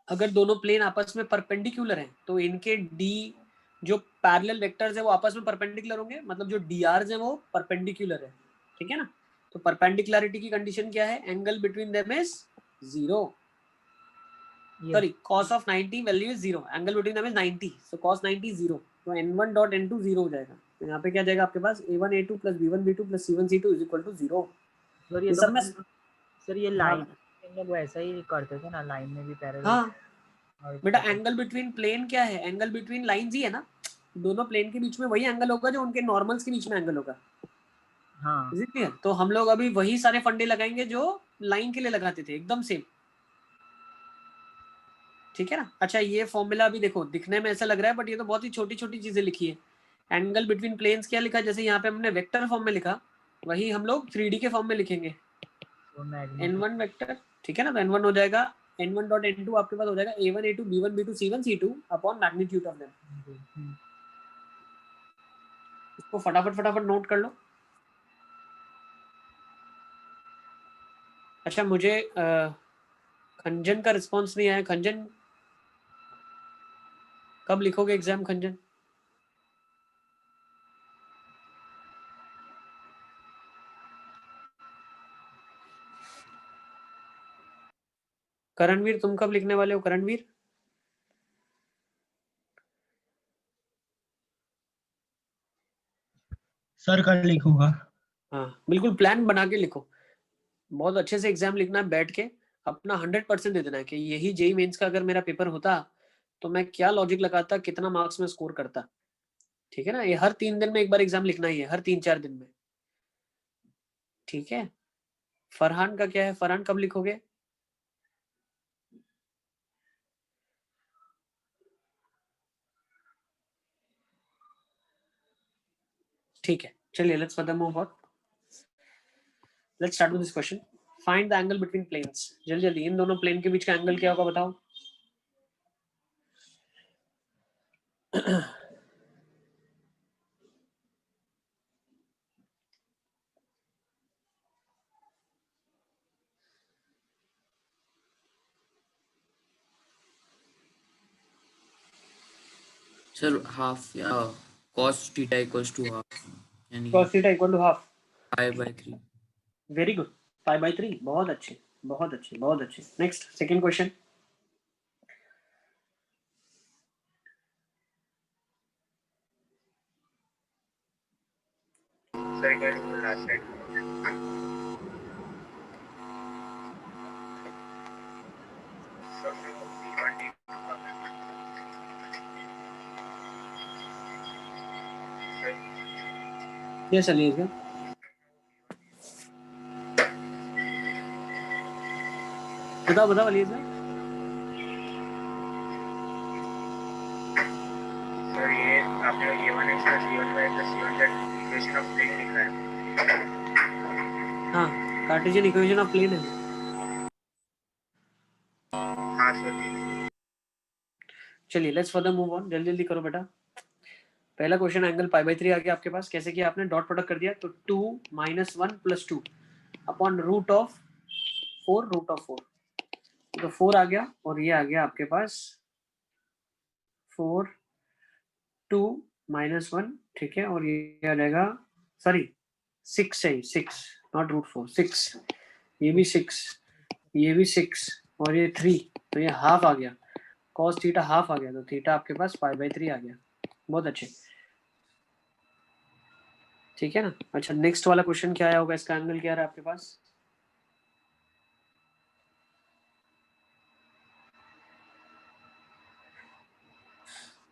Speaker 1: अगर दोनों प्लेन आपस में परपेंडिकुलर हैं तो इनके डी जो पैरेलल वेक्टर्स है वो आपस में परपेंडिकुलर होंगे, मतलब जो डीआरस है वो परपेंडिकुलर है, ठीक है ना. तो परपेंडिकुलरिटी की कंडीशन क्या है? Angle between them is 0. Sorry, cos of 90 value is 0, angle between them is 90, so cos 90 0. तो n1 डॉट n2 0 हो जाएगा. तो यहाँ पे क्या जाएगा आपके पास? a1 a2 plus b1 b2 plus c1 c2 is equal to 0.
Speaker 3: Sir ये
Speaker 1: सब में
Speaker 3: सर ये लाइन हम लोग वैसा ही करते थे ना, लाइन में भी पैरेलल.
Speaker 1: हाँ बेटा, एंगल बिटवीन प्लेन क्या है? एंगल बिटवीन लाइंस ही है ना. दोनों प्लेन के बीच में वही एंगल होगा जो उनके नॉर्मल्स के बीच में एंगल होगा.
Speaker 3: हाँ,
Speaker 1: इसीलिए तो हम लोग अभी वही सारे फंडे लगाएंगे जो लाइन के लिए लगाते थे, एकदम सेम, ठीक है ना. अच्छा, ये फॉर्मूला भी देखो, दिखने में ऐसा लग रहा है बट ये तो बहुत ही छोटी छोटी चीजें लिखी है. एंगल बिटवीन प्लेन्स क्या लिखा? जैसे यहाँ पे हमने वेक्टर फॉर्म में लिखा, वही हम लोग 3D के फॉर्म में लिखेंगे. n1 वेक्टर, ठीक है ना. तो n1 हो जाएगा n1 डॉट n2 आपके पास हो जाएगा a1 a2 b1 b2 c1 c2 upon magnitude of them. इसको फटाफट नोट कर लो. अच्छा, मुझे खंजन का रिस्पॉन्स नहीं आया. खंजन, कब लिखोगे एग्जाम खंजन? करणवीर, तुम कब लिखने वाले हो? करणवीर,
Speaker 6: सर कल लिखूंगा.
Speaker 1: हाँ बिल्कुल प्लान बना के लिखो. बहुत अच्छे से एग्जाम लिखना है, बैठ के अपना 100% दे देना है कि यही जेई मेंस का अगर मेरा पेपर होता तो मैं क्या लॉजिक लगाता, कितना मार्क्स में स्कोर करता, ठीक है ना. ये हर 3 दिन में एक बार एग्जाम लिखना ही है, हर 3-4 दिन में, ठीक है. फरहान का क्या है? फरहान कब लिखोगे? ठीक है, चलिए let's further move on. Let's start with this question. Find the angle between planes. जल्दी जल्दी, इन दोनों प्लेन के बीच का एंगल क्या होगा बताओ.
Speaker 5: सर हाफ या cos theta equals to half, यानी
Speaker 1: cos theta equal to half.
Speaker 5: pi/3.
Speaker 1: Very good, pi/3. बहुत अच्छे, बहुत अच्छे, बहुत अच्छे. Next, second question.
Speaker 4: Sir, can you do last slide? So, B1 D2 Sir,
Speaker 1: yes Ali का बताओ अली का.
Speaker 4: सर ये आपने A1x plus B1y plus C1z equation of plane लिखा है.
Speaker 1: हाँ, कार्टेशियन इक्वेशन ऑफ प्लेन है.
Speaker 4: हाँ सर.
Speaker 1: चलिए लेट्स फर्दर मूव ऑन. जल्दी जल्दी करो बेटा. पहला क्वेश्चन, एंगल pi/3 आ गया आपके पास. कैसे किया आपने? डॉट प्रोडक्ट कर दिया. तो 2 - 1 + 2 अपॉन रूट ऑफ 4. तो 4 आ गया और ये आ गया आपके पास 4 2 - 1, ठीक है. और ये आ जाएगा, सॉरी 6 है, 6 नॉट रूट 4, 6. ये भी 6, ये भी 6 और ये 3. तो ये हाफ आ गया. cos थीटा हाफ आ गया. तो थीटा आपके पास pi/3 आ गया. बहुत अच्छे, ठीक है ना. अच्छा, नेक्स्ट वाला क्वेश्चन क्या आया होगा? इसका एंगल क्या रहा आपके पास?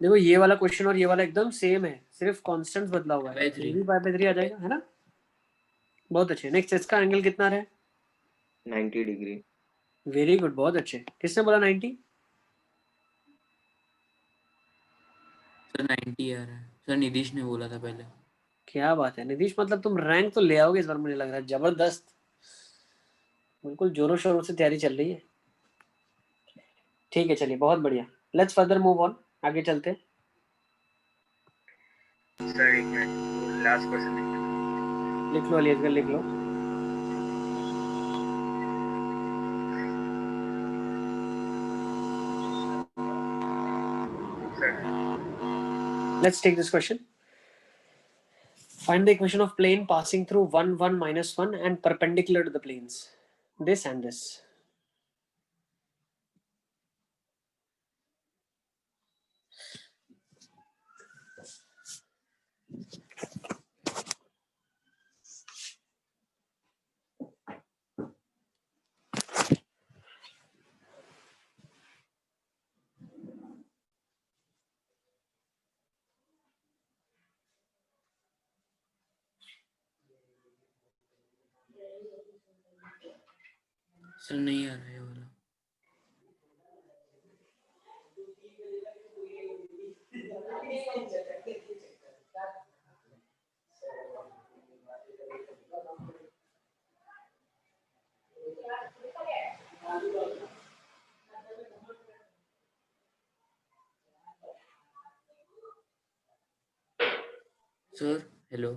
Speaker 1: देखो, ये वाला क्वेश्चन और ये वाला एकदम सेम है, सिर्फ कांस्टेंट्स बदला हुआ है.
Speaker 5: pi/3.
Speaker 1: ये भी pi/3 आ जाएगा, है ना. बहुत अच्छे. नेक्स्ट, इसका एंगल कितना रहा?
Speaker 7: 90 डिग्री.
Speaker 1: वेरी गुड, बहुत अच्छे. किसने बोला 90?
Speaker 5: सर 90 आ रहा है सर, निधीश ने बोला था पहले।
Speaker 1: क्या बात है निधीश, मतलब तुम रैंक तो ले आओगे इस बार, मुझे लग रहा है जबरदस्त, बिल्कुल जोरों शोरों से तैयारी चल रही है। ठीक है चलिए बहुत बढ़िया, लेट्स फर्दर मूव ऑन, आगे चलते हैं।
Speaker 4: सर एक मिनट, लास्ट क्वेश्चन
Speaker 1: लिख लो अलियसगर, लिख लो।
Speaker 4: Sir.
Speaker 1: Let's take this question. Find the equation of plane passing through 1, 1, minus 1 and perpendicular to the planes. This and this.
Speaker 5: Sir नहीं आ रहा है ये वाला। Sir hello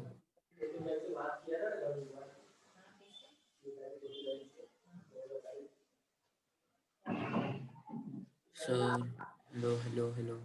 Speaker 5: sir, hello hello hello.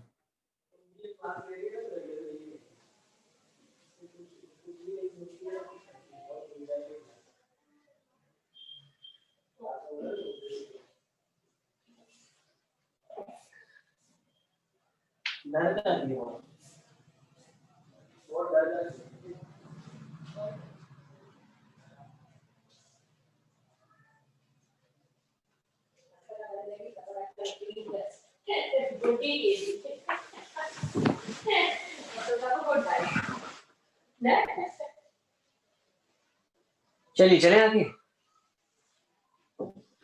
Speaker 1: चलिए चले आगे।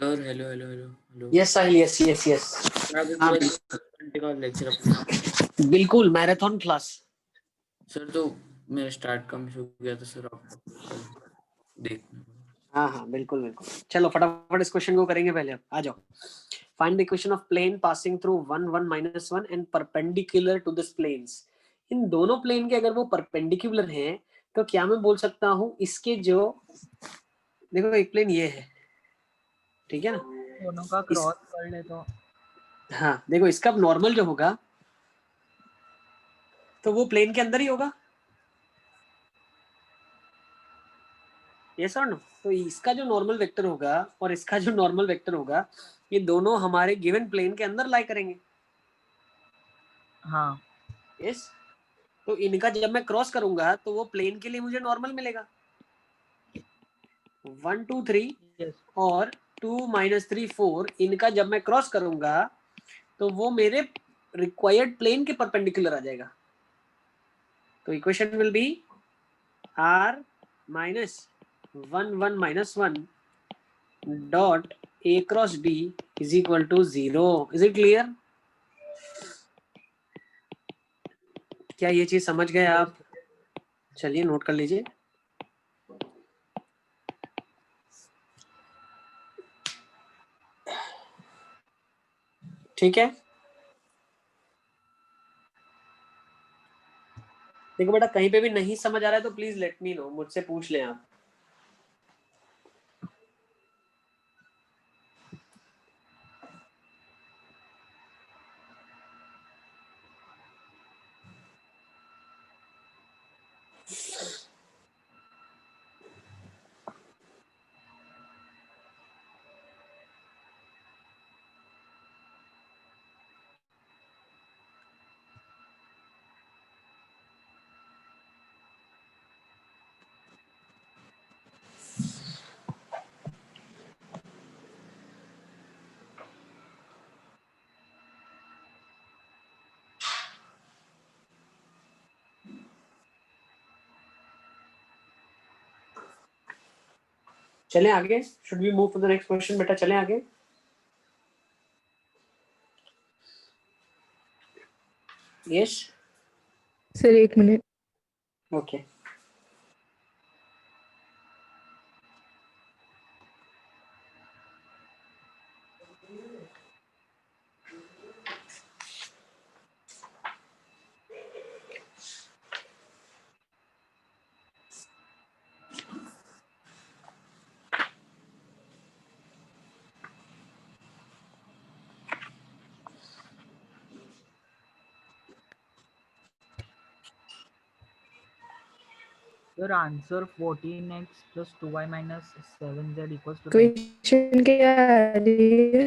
Speaker 5: Sir hello hello hello hello.
Speaker 1: Yes Sahil, yes yes yes. हाँ
Speaker 5: घंटे का लेक्चर अपना।
Speaker 1: बिल्कुल मैराथन क्लास।
Speaker 5: सर तो मेरा स्टार्ट कम हो गया था सर, आप कल देखना।
Speaker 1: हाँ हाँ बिल्कुल बिल्कुल, चलो फटाफट इस क्वेश्चन को करेंगे पहले, अब आ जाओ। Find the equation of plane passing through 1, 1, minus 1 and perpendicular to this planes. इन दोनों प्लेन के अगर वो परपेंडिकुलर हैं तो क्या मैं बोल सकता हूँ इसके जो, देखो एक प्लेन ये है, ठीक है ना,
Speaker 3: दोनों का क्रॉस कर ले तो।
Speaker 1: हाँ देखो इसका नॉर्मल जो होगा तो वो प्लेन के अंदर ही होगा, यस और नो। तो इसका जो नॉर्मल वेक्टर होगा और इसका जो नॉर्मल वेक्टर होगा, ये दोनों हमारे गिवन प्लेन के अंदर लाई करेंगे।
Speaker 3: हाँ
Speaker 1: यस, तो इनका जब मैं क्रॉस करूंगा तो वो प्लेन के लिए मुझे नॉर्मल मिलेगा। 1, 2, 3
Speaker 3: yes.
Speaker 1: और 2, -3, 4 इनका जब मैं क्रॉस करूंगा तो वो मेरे रिक्वायर्ड प्लेन के परपेंडिकुलर आ जाएगा। तो equation will be r -1, 1, -1 dot a cross b is equal to 0। Is it clear? क्या ये चीज समझ गए आप? चलिए नोट कर लीजिए। ठीक है, देखो बेटा कहीं पे भी नहीं समझ आ रहा है तो प्लीज लेट मी नो, मुझसे पूछ लें आप। चलें आगे, should we move to the next question बेटा, चलें आगे। Yes
Speaker 2: sir 1 minute.
Speaker 1: Okay
Speaker 3: Your answer 14x plus 2y minus 7z equals to 20.
Speaker 2: Question क्या आ रही है?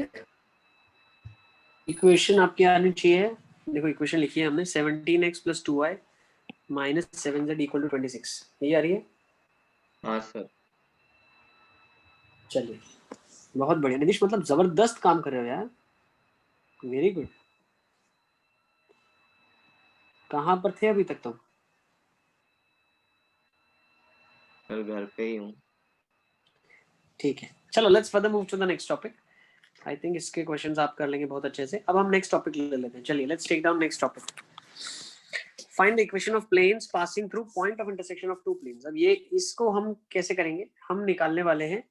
Speaker 1: इक्वेशन आपकी आनी चाहिए, देखो इक्वेशन लिखी है हमने 17x plus 2y minus 7z equal to 26, ये आ रही है।
Speaker 6: हाँ सर।
Speaker 1: चलिए बहुत बढ़िया नितिश, मतलब जबरदस्त काम कर रहे हो यार, वेरी गुड। कहाँ पर थे अभी तक तुम?
Speaker 6: सर घर पे ही हूँ।
Speaker 1: ठीक है चलो let's further move to the next topic. I think इसके क्वेश्चंस आप कर लेंगे बहुत अच्छे से। अब हम नेक्स्ट टॉपिक ले लेते हैं, चलिए let's take down next topic. Find the equation of planes passing through point of intersection of two planes. अब ये इसको हम कैसे करेंगे, हम निकालने वाले हैं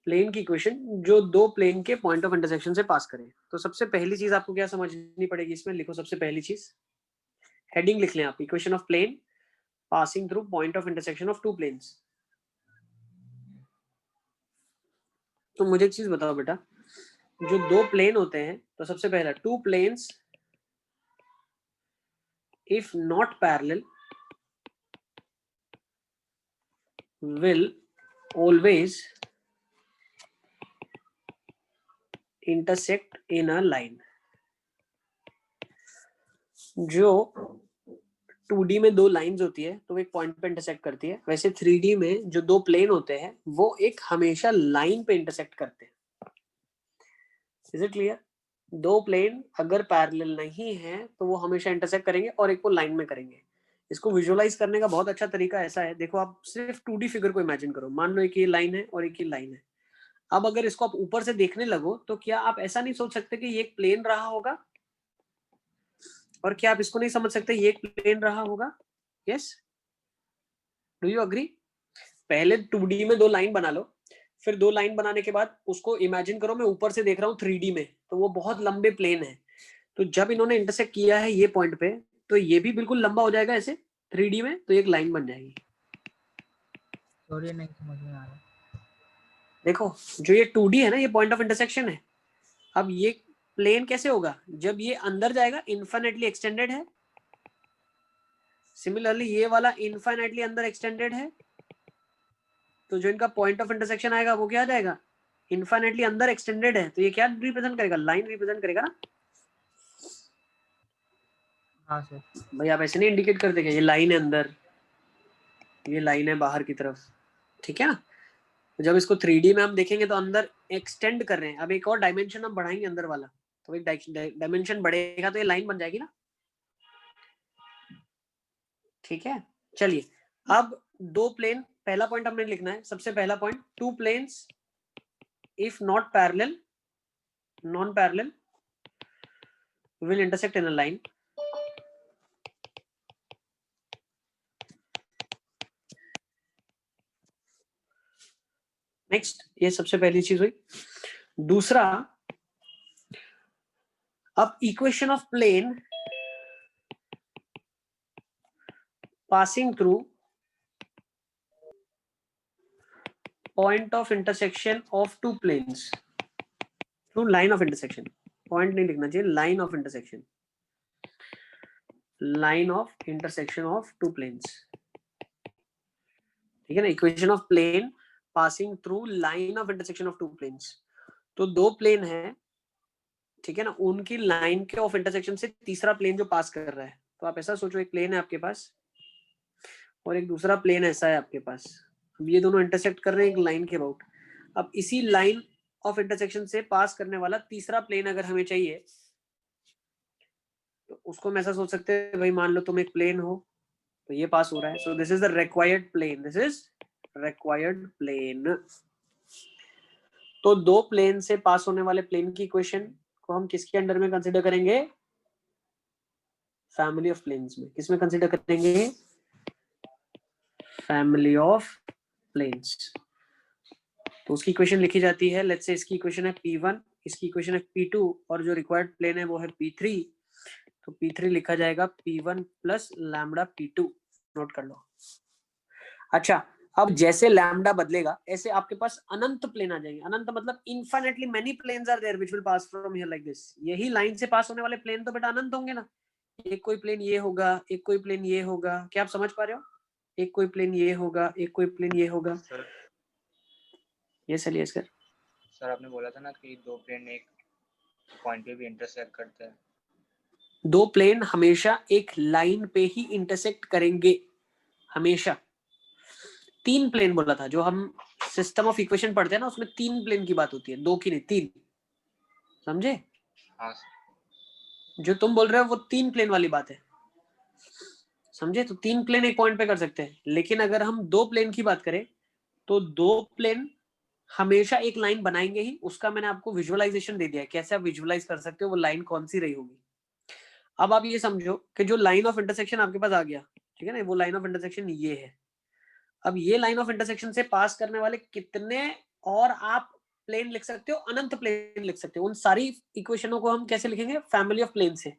Speaker 1: प्लेन की इक्वेशन जो दो प्लेन के पॉइंट ऑफ इंटरसेक्शन से पास करें। तो सबसे पहली चीज आपको क्या समझनी पड़ेगी इसमें, लिखो सबसे पहली चीज, हेडिंग लिख लें आप, equation of plane passing through point of intersection of two planes. तो मुझे एक चीज बताओ बेटा, जो दो प्लेन होते हैं तो सबसे पहला two planes if not parallel will always intersect in a line। जो 2D में दो लाइंस होती है तो एक पॉइंट पे इंटरसेक्ट करती है, वैसे 3D में जो दो प्लेन होते हैं वो एक हमेशा लाइन पे इंटरसेक्ट करते हैं। Is it clear? दो प्लेन अगर पैरेलल नहीं है तो वो हमेशा इंटरसेक्ट करेंगे और एक को लाइन में करेंगे। इसको विजुअलाइज करने का बहुत अच्छा तरीका ऐसा है, देखो आप सिर्फ 2D फिगर को इमेजिन करो, मान लो एक ये लाइन है और एक ये लाइन है। अब अगर इसको आप ऊपर से देखने लगो तो क्या आप ऐसा नहीं सोच सकते कि ये एक प्लेन रहा होगा, और क्या आप इसको नहीं समझ सकते ये एक प्लेन रहा होगा? Yes, do you agree? पहले 2D में दो लाइन बना लो, फिर दो लाइन बनाने के बाद उसको इमेजिन करो मैं ऊपर से देख रहा हूँ 3D में, तो वो बहुत लंबे प्लेन है। तो जब इन्होंने इंटरसेक्ट किया है ये पॉइंट पे तो ये भी बिल्कुल लंबा हो जाएगा ऐसे 3D में, तो एक लाइन बन जाएगी।
Speaker 3: सॉरी नहीं समझ में आ रहा।
Speaker 1: देखो जो ये 2D है ना, ये पॉइंट ऑफ इंटरसेक्शन है। अब ये प्लेन कैसे होगा, जब ये अंदर जाएगा इनफाइनाइटली एक्सटेंडेड है, सिमिलरली ये वाला इनफाइनाइटली अंदर एक्सटेंडेड है, तो जो इनका पॉइंट ऑफ इंटरसेक्शन आएगा वो क्या आ जाएगा, इनफाइनाइटली अंदर एक्सटेंडेड है, तो ये क्या रिप्रेजेंट करेगा, लाइन रिप्रेजेंट करेगा ना।
Speaker 3: हाँ सर।
Speaker 1: भाई आप ऐसे नहीं इंडिकेट करते क्या, ये लाइन है अंदर, ये लाइन है बाहर की तरफ, ठीक है ना। जब इसको 3D में हम देखेंगे तो अंदर एक्सटेंड कर रहे हैं, अब एक और डायमेंशन हम बढ़ाएंगे अंदर वाला, तो एक डायमेंशन बढ़ेगा तो ये लाइन बन जाएगी ना, ठीक है। चलिए अब दो प्लेन, पहला पॉइंट हमने लिखना है, सबसे पहला point, two planes if not parallel, non parallel will intersect in a line। Next, ये सबसे पहली चीज हुई। दूसरा, अब equation of plane passing through point of intersection of two planes through line of intersection, point नहीं लिखना चाहिए, line of intersection, line of intersection of two planes, ठीक है ना। Equation of plane passing through line of intersection of two planes, तो दो प्लेन है, ठीक है ना, उनकी लाइन के ऑफ इंटरसेक्शन से तीसरा प्लेन जो पास कर रहा है, तो आप ऐसा सोचो एक प्लेन है आपके पास और एक दूसरा प्लेन ऐसा है आपके पास, अब ये दोनों इंटरसेक्ट कर रहे हैं एक लाइन के अबाउट। अब इसी लाइन ऑफ इंटरसेक्शन से पास करने वाला तीसरा प्लेन अगर हमें चाहिए तो उसको हम ऐसा सोच सकते हैं, भाई मान लो तुम एक प्लेन हो तो ये पास हो रहा है, so this is the required plane, this is required plane. तो दो प्लेन से पास होने वाले प्लेन की इक्वेशन को हम किसके अंडर में कंसीडर करेंगे, फैमिली ऑफ प्लेन्स में, किसमें कंसिडर करेंगे? Family of planes. तो उसकी इक्वेशन लिखी जाती है, लेट्स से इसकी इक्वेशन है P1, इसकी इक्वेशन है P2 और जो रिक्वायर्ड प्लेन है वो है P3। तो P3 लिखा जाएगा P1 plus lambda P2, note कर लो। अच्छा, अब जैसे लैम्डा बदलेगा ऐसे आपके पास अनंत प्लेन आ जाएंगे। अनंत मतलब infinitely many planes are there which will pass from here like this. यही लाइन से पास होने वाले प्लेन तो बेटा अनंत होंगे ना। एक कोई प्लेन ये होगा, एक कोई प्लेन ये होगा, क्या आप समझ पा रहे हो? एक कोई प्लेन ये होगा, एक कोई प्लेन ये होगा।
Speaker 4: सर
Speaker 1: ये चलिए इसका
Speaker 4: सर आपने बोला था ना कि दो प्लेन एक पॉइंट पे भी इंटरसेक्ट करते हैं।
Speaker 1: दो प्लेन हमेशा एक लाइन पे ही इंटरसेक्ट करेंगे, हमेशा। तीन प्लेन बोला था, जो हम सिस्टम ऑफ इक्वेशन पढ़ते हैं ना उसमें तीन प्लेन की बात होती है, दो की नहीं, तीन। समझे?
Speaker 4: हाँ सर।
Speaker 1: जो तुम बोल रहे हो वो तीन प्लेन वाली बात है, समझे? तो तीन प्लेन एक पॉइंट पे कर सकते हैं, लेकिन अगर हम दो प्लेन की बात करें तो दो प्लेन हमेशा एक लाइन बनाएंगे ही। उसका मैंने आपको विजुअलाइजेशन दे दिया है, कैसे आप विजुअलाइज कर सकते हो वो लाइन कौन सी रही होगी। अब आप ये समझो कि जो लाइन ऑफ इंटरसेक्शन आपके पास आ गया, ठीक है ना, वो लाइन ऑफ इंटरसेक्शन ये है। अब ये लाइन ऑफ इंटरसेक्शन से पास करने वाले कितने और आप प्लेन लिख सकते हो? अनंत प्लेन लिख सकते हो। उन सारी इक्वेशनों को हम कैसे लिखेंगे? फैमिली ऑफ प्लेन से।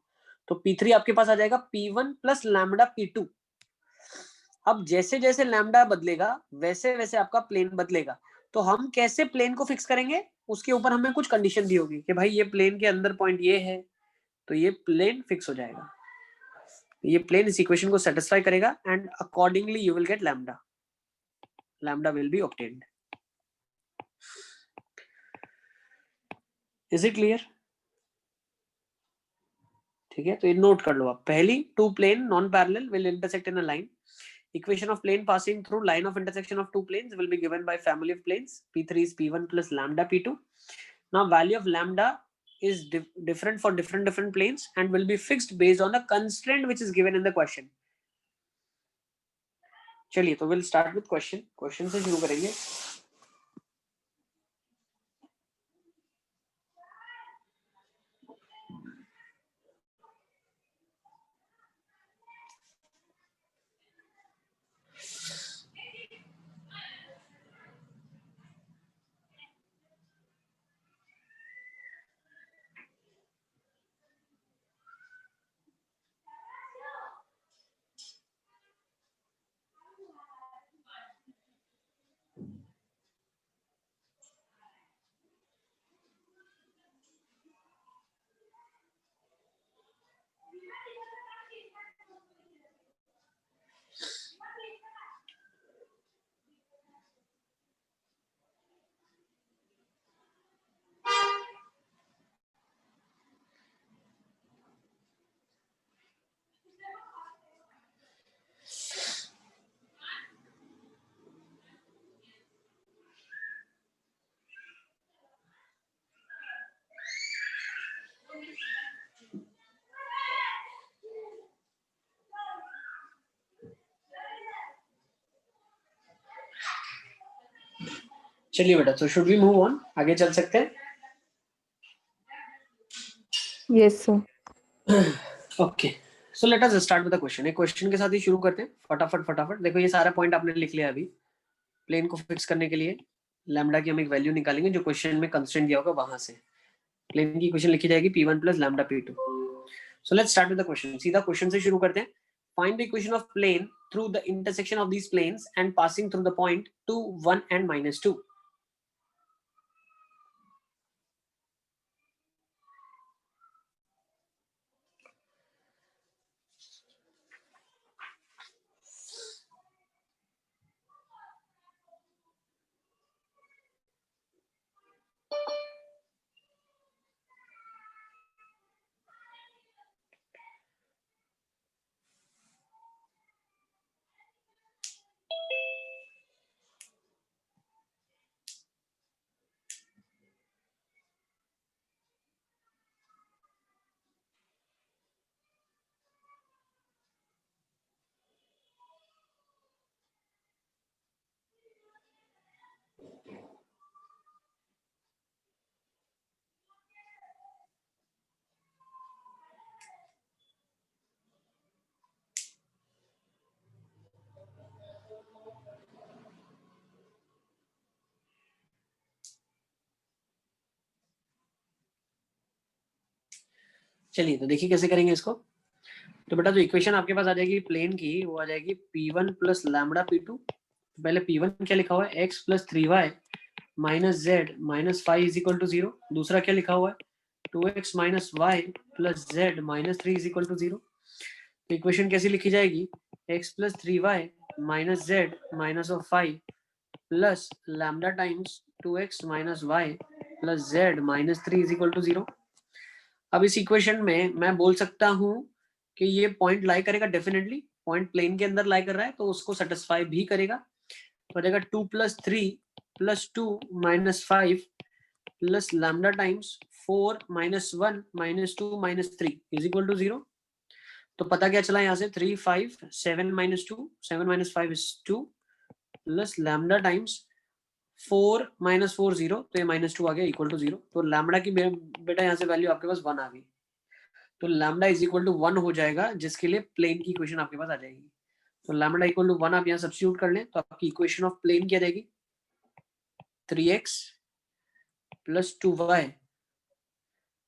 Speaker 1: तो P3 आपके पास आ जाएगा P1 प्लस लैम्डा P2। अब जैसे जैसे लैम्डा बदलेगा वैसे वैसे आपका प्लेन बदलेगा। तो हम कैसे प्लेन को फिक्स करेंगे? उसके ऊपर हमें कुछ कंडीशन दी होगी कि भाई ये प्लेन के अंदर पॉइंट ये है, तो ये प्लेन फिक्स हो जाएगा। ये प्लेन इस इक्वेशन को सेटिस्फाई करेगा and accordingly you will get lambda. Lambda will be obtained. Is it clear? ठीक है, तो ये नोट कर लो आप। पहली, two plane non parallel will intersect in a line. Equation of plane passing through line of intersection of two planes will be given by family of planes. P3 is P1 plus lambda P2. Now value of lambda is different for different planes and will be fixed based on the constraint which is given in the question. चलिए, तो we'll start with question. Question से शुरू करेंगे। चलिए बेटा, तो शुड वी मूव ऑन? आगे चल सकते हैं?
Speaker 2: Yes, sir.
Speaker 1: Okay, so let us start with the question. एक क्वेश्चन के साथ ही शुरू करते हैं, फटाफट फटाफट। देखो ये सारा पॉइंट आपने लिख लिया अभी। प्लेन को फिक्स करने के लिए लैम्डा की हम एक वैल्यू निकालेंगे जो क्वेश्चन में कंस्ट्रेंट दिया होगा वहां से। प्लेन की इक्वेशन लिखी जाएगी P1 plus lambda P2। So let's start with the question. सीधा क्वेश्चन से शुरू करते हैं। Find the equation of plane through the intersection of these planes and passing through the point 2, 1 and -2। चलिए तो देखिए कैसे करेंगे इसको। तो बेटा जो इक्वेशन आपके पास आ जाएगी प्लेन की वो आ जाएगी p1 प्लस लैम्बडा p2। पहले p1 क्या लिखा हुआ है x plus 3y minus z minus 5 is equal to 0। दूसरा क्या लिखा हुआ है 2x minus Y plus z minus 3 is equal to 0। तो इक्वेशन कैसी लिखी जाएगी x plus 3y minus z minus of 5 plus lambda times 2x minus Y plus z minus 3 is equal to 0। अब इस इक्वेशन में मैं बोल सकता हूं कि ये पॉइंट लाई करेगा, डेफिनेटली पॉइंट प्लेन के अंदर लाई कर रहा है तो उसको सेटिस्फाई भी करेगा। तो जाएगा 2 plus 3 plus 2 minus 5 plus lambda times 4 minus 1 minus 2 minus 3 is equal to 0। तो पता क्या चला यहाँ से 3 5 7 minus 2 7 minus 5 is 2 plus lambda times 4 minus 4 0 तो ये माइनस 2 आ गया इक्वल टू 0। तो लैम्बडा की बेटा यहाँ से वैल्यू आपके पास 1 आ गई। तो लैम्बडा इज इक्वल टू 1 हो जाएगा जिसके लिए प्लेन की इक्वेशन आपके पास आ जाएगी। तो लैम्बडा इक्वल टू 1 आप यहाँ सब्स्टिट्यूट कर लें तो आपकी इक्वेशन ऑफ प्लेन क्या जाएगी 3x प्लस 2y।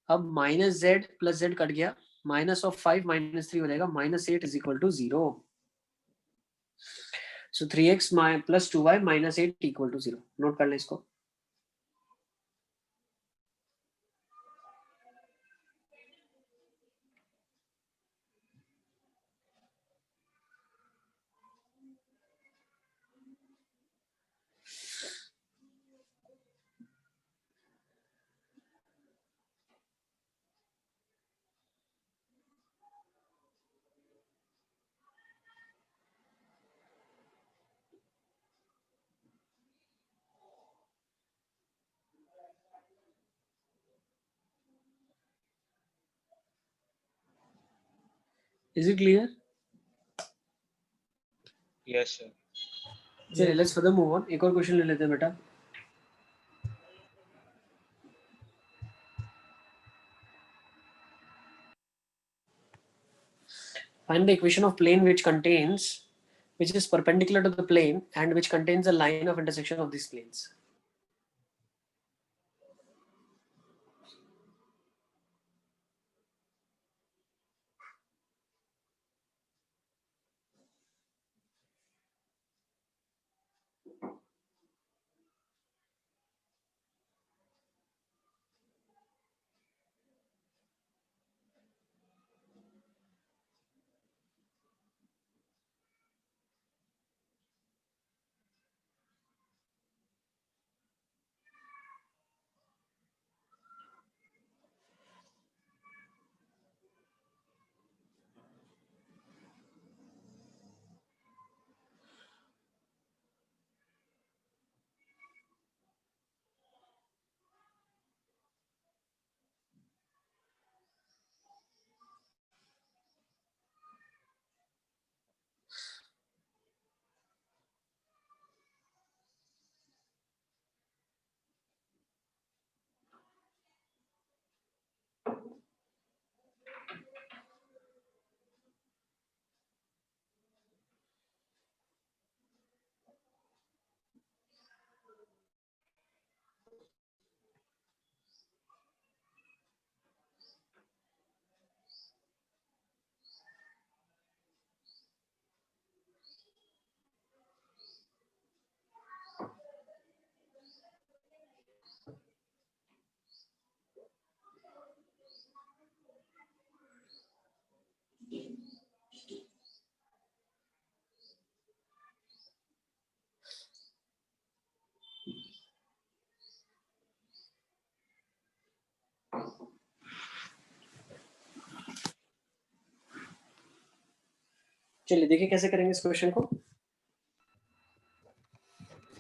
Speaker 1: अब minus z plus z cut गया माइनस ऑफ 5 माइनस 3 हो जाएगा minus 8 is equal to 0। So 3x plus 2y minus 8 equal to 0। Note कर लें इसको। Is it clear?
Speaker 4: Yes, sir.
Speaker 1: चलिए लेट्स फर्दर मूव ऑन। एक और क्वेश्चन ले लेते हैं बेटा। Find the equation of plane which is perpendicular to the plane and which contains a line of intersection of these planes. चलिए देखिए कैसे करेंगे इस क्वेश्चन को।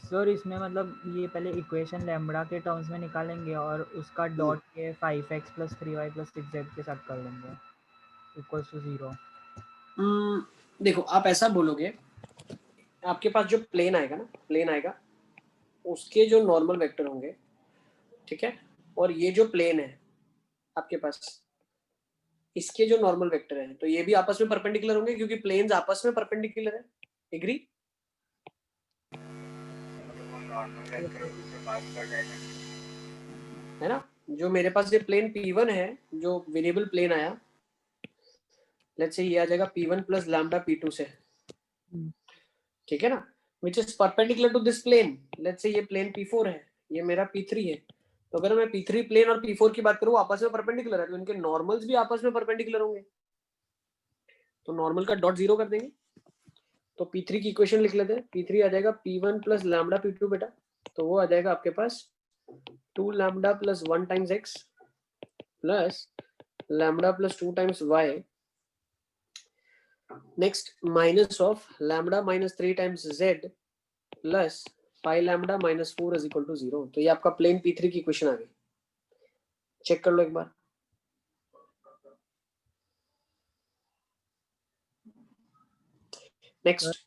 Speaker 3: सर इसमें मतलब ये पहले इक्वेशन लैम्बडा के टर्म्स में निकालेंगे और उसका डॉट के 5x plus 3y plus 6z के साथ कर लेंगे इक्वल्स टू 0।
Speaker 1: देखो आप ऐसा बोलोगे, आपके पास जो प्लेन आएगा ना, प्लेन आएगा उसके जो नॉर्मल वेक्टर होंगे, ठीक है, और ये जो प्लेन है आपके पास इसके जो नॉर्मल वेक्टर हैं तो ये भी आपस में परपेंडिकुलर होंगे क्योंकि प्लेन्स आपस में परपेंडिकुलर है। एग्री?
Speaker 4: नॉर्मल वेक्टर से बात कर जाएगा
Speaker 1: है ना। जो मेरे पास ये प्लेन P1 है, जो वेरिएबल प्लेन आया, लेट्स से ये आ जाएगा P1 प्लस लैम्डा P2 से, ठीक है ना, which is perpendicular to this plane. Let's say ये प्लेन P4 है, ये मेरा P3 है, तो अगर मैं P3 प्लेन और P4 की बात करूँ आपस में परपेंडिकुलर है, तो इनके नॉर्मल्स भी आपस में परपेंडिकुलर होंगे, तो नॉर्मल का डॉट जीरो कर देंगे। तो P3 की इक्वेशन लिख लेते हैं, P3 आ जाएगा P1 प्लस लैम्डा P2 बेटा, तो वो आ जाएगा आपके पास 2 lambda plus 1 times x plus lambda plus 2 times y, next minus of lambda minus 3 times z plus 5 lambda minus 4 is equal to 0। तो ये आपका प्लेन P3 की इक्वेशन आ गई, चेक कर लो एक बार। नेक्स्ट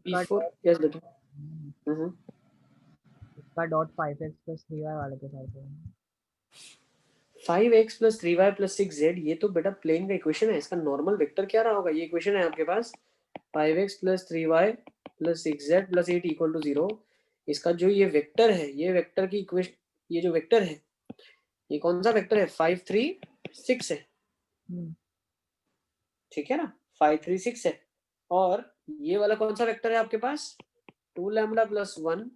Speaker 1: P4, यस बेटा,
Speaker 3: इसका डॉट 5x प्लस 3y वाले के साथ है।
Speaker 1: 5x plus 3y plus 6z, ये तो बेटा प्लेन का इक्वेशन है, इसका नॉर्मल वेक्टर क्या रहा होगा, ये इक्वेशन है आपके पास 5x plus 3y plus 6z plus 8 equal to 0। इसका जो ये वेक्टर है, ये वेक्टर की इक्वेशन, ये जो वेक्टर है ये कौन सा वेक्टर है, 5 3 6 है, ठीक है ना, 5 3 6 है। और ये वाला कौन सा वेक्टर है आपके पास, 2 लैम्डा प्लस 1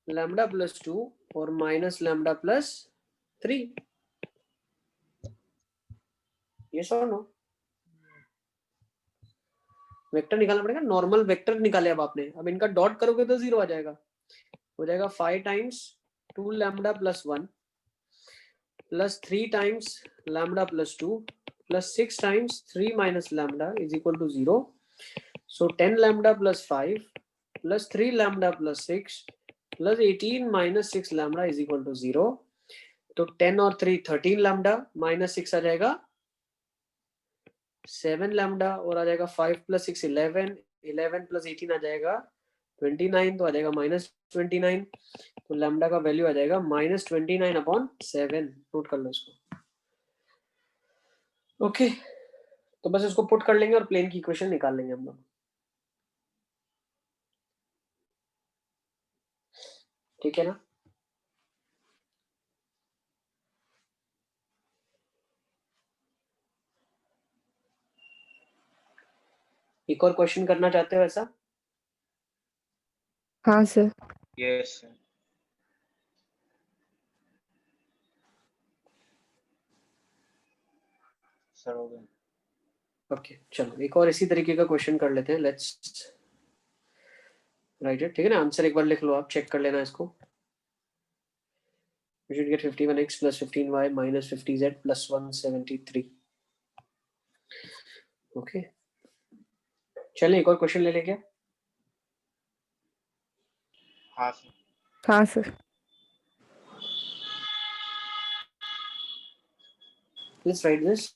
Speaker 1: लैम्डा प्लस 2 और माइनस लैम्डा प्लस 3, ये सो नो वेक्टर निकालना पड़ेगा, नॉर्मल वेक्टर निकाले अब आपने, अब इनका डॉट करोगे तो 0 आ जाएगा, हो जाएगा 5 times 2 lambda plus 1 plus 3 times lambda plus 2 plus 6 times 3 minus lambda is equal to 0। So 10 lambda plus 5 plus 3 lambda plus 6 plus 18 minus 6 lambda is equal to 0। तो 10 और 3 13 लैम्डा माइनस 6 आ जाएगा 7 लैम्डा और आ जाएगा 5 प्लस 6 11, 11 प्लस 18 आ जाएगा 29, तो आ जाएगा माइनस 29, तो लैम्डा का वैल्यू आ जाएगा माइनस 29 अपॉन 7, नोट कर लो इसको। ओके, तो बस इसको पुट कर लेंगे और प्लेन की इक्वेशन निकाल लेंगे हम लोग, ठीक है ना। एक और क्वेश्चन करना चाहते हो ऐसा?
Speaker 2: हाँ सर।
Speaker 4: Yes sir. सर हो गया।
Speaker 1: ओके चलो एक और इसी तरीके का क्वेश्चन कर लेते हैं, लेट्स राइट इट, ठीक है ना, आंसर एक बार लिख लो, आप चेक कर लेना इसको। We should get 51x plus 15y minus 50z plus 173. Okay चलें एक और क्वेश्चन ले लें क्या?
Speaker 4: हाँ सर।
Speaker 2: हाँ sir.
Speaker 1: Let's write this.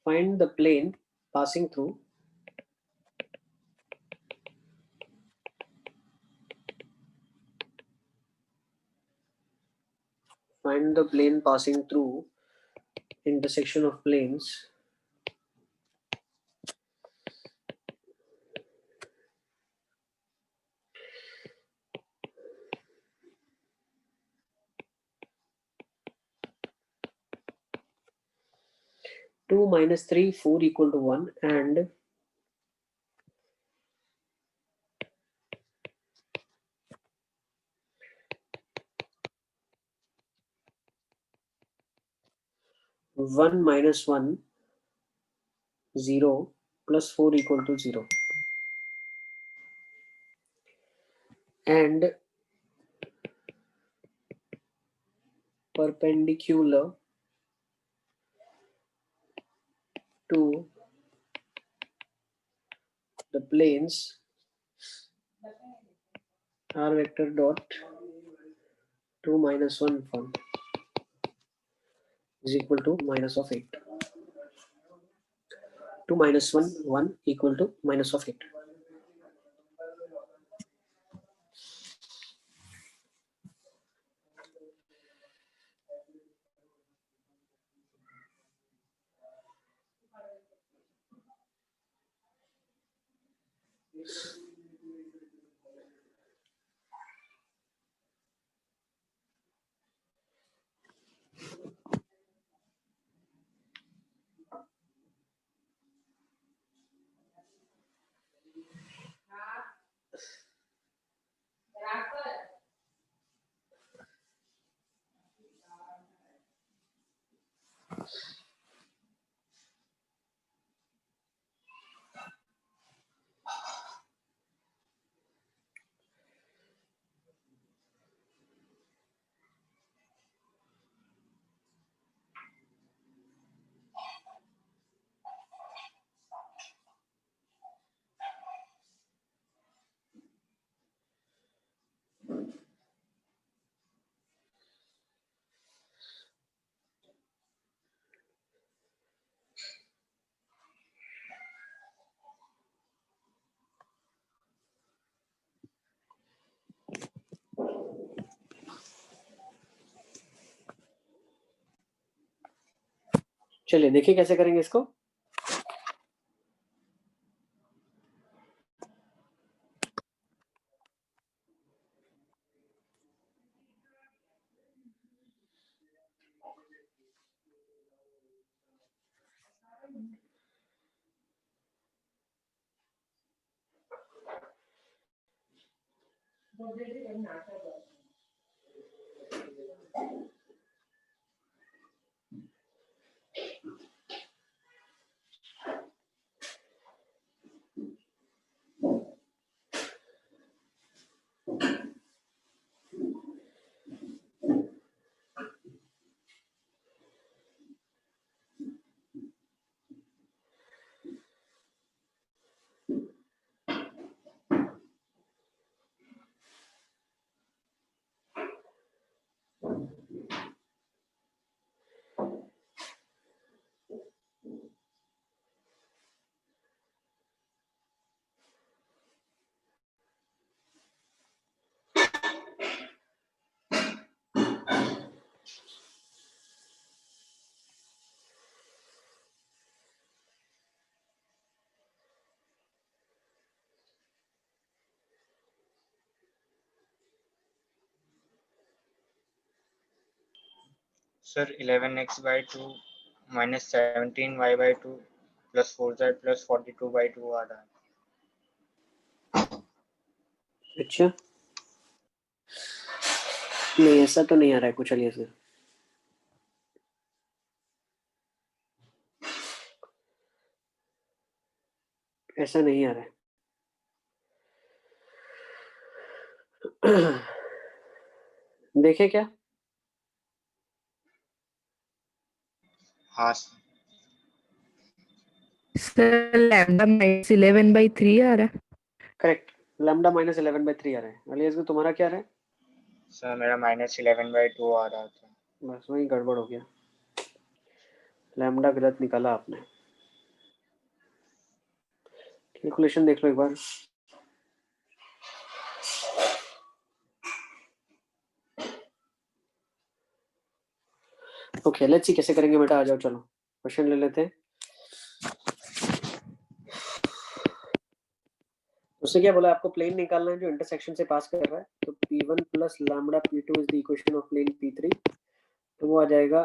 Speaker 1: Find the plane passing through intersection of planes two minus 3 4 equal to 1 and one minus 1 0 plus 4 equal to 0 and perpendicular to the planes r vector dot 2 minus 1 1 is equal to minus of 8. 2 minus 1 1 equal to minus of 8. चलिए देखिए कैसे करेंगे इसको।
Speaker 4: Sir, 11x by 2 minus 17y by 2 plus 4z plus 42 by 2 आ रहा है।
Speaker 1: अच्छा नहीं ऐसा तो नहीं आ रहा है कुछ। चलिए सर ऐसा नहीं आ रहा है। देखे क्या?
Speaker 4: हाँ
Speaker 2: सर लैम्डा माइनस 11/3 आ रहा है।
Speaker 1: करेक्ट, लैम्डा माइनस 11/3 आ रहा है। अलियास में तुम्हारा क्या आ रहा है?
Speaker 4: सर मेरा माइनस 11/2 आ रहा था।
Speaker 1: बस वही गड़बड़ हो गया, लैम्डा गलत निकाला आपने। कैलकुलेशन देख लो एक बार। ओके लेट्स सी कैसे करेंगे बेटा। आ जाओ चलो क्वेश्चन ले लेते हैं। उसने क्या बोला? आपको प्लेन निकालना है जो इंटरसेक्शन से पास कर रहा है। तो P1 plus lambda P2 is the equation of plane P3। तो वो आ जाएगा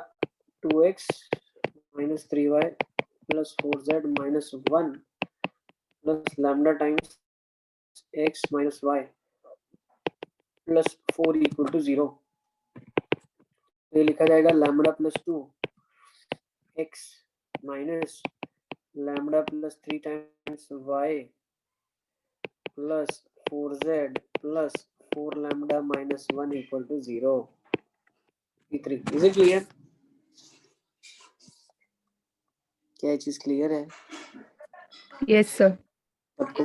Speaker 1: 2x minus 3y plus 4z minus 1 plus lambda times x minus y plus 4 equal to 0। ये लिखा जाएगा lambda plus 2 x minus lambda plus 3 times y plus 4z plus 4 lambda minus 1 equal to 0। P3 is it clear? क्या ये चीज क्लियर है
Speaker 2: यस सर।
Speaker 1: सबको?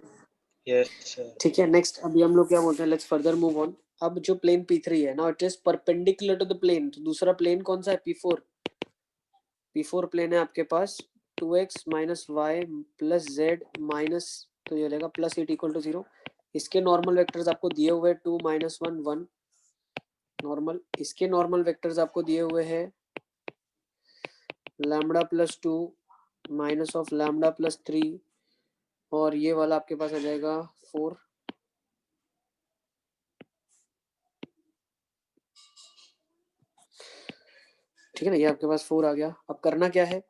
Speaker 4: Yes sir.
Speaker 1: ठीक है नेक्स्ट अभी हम लोग क्या बोलते हैं, लेट्स फर्दर मूव ऑन। अब जो प्लेन P3 है ना, it is perpendicular to the plane. तो दूसरा प्लेन कौन सा है? P4। P4 प्लेन है आपके पास 2x minus Y plus z minus, तो ये रहेगा प्लस 8 इक्वल टू 0। इसके नॉर्मल वेक्टर्स आपको दिए हुए 2 माइनस 1 1 नॉर्मल। इसके नॉर्मल वेक्टर्स आपको दिए हुए हैं lambda plus 2 minus of lambda plus 3, और ये वाला आपके पास आ जाएगा 4, ठीक है ना, ये आपके पास 4 आ गया। अब करना क्या है,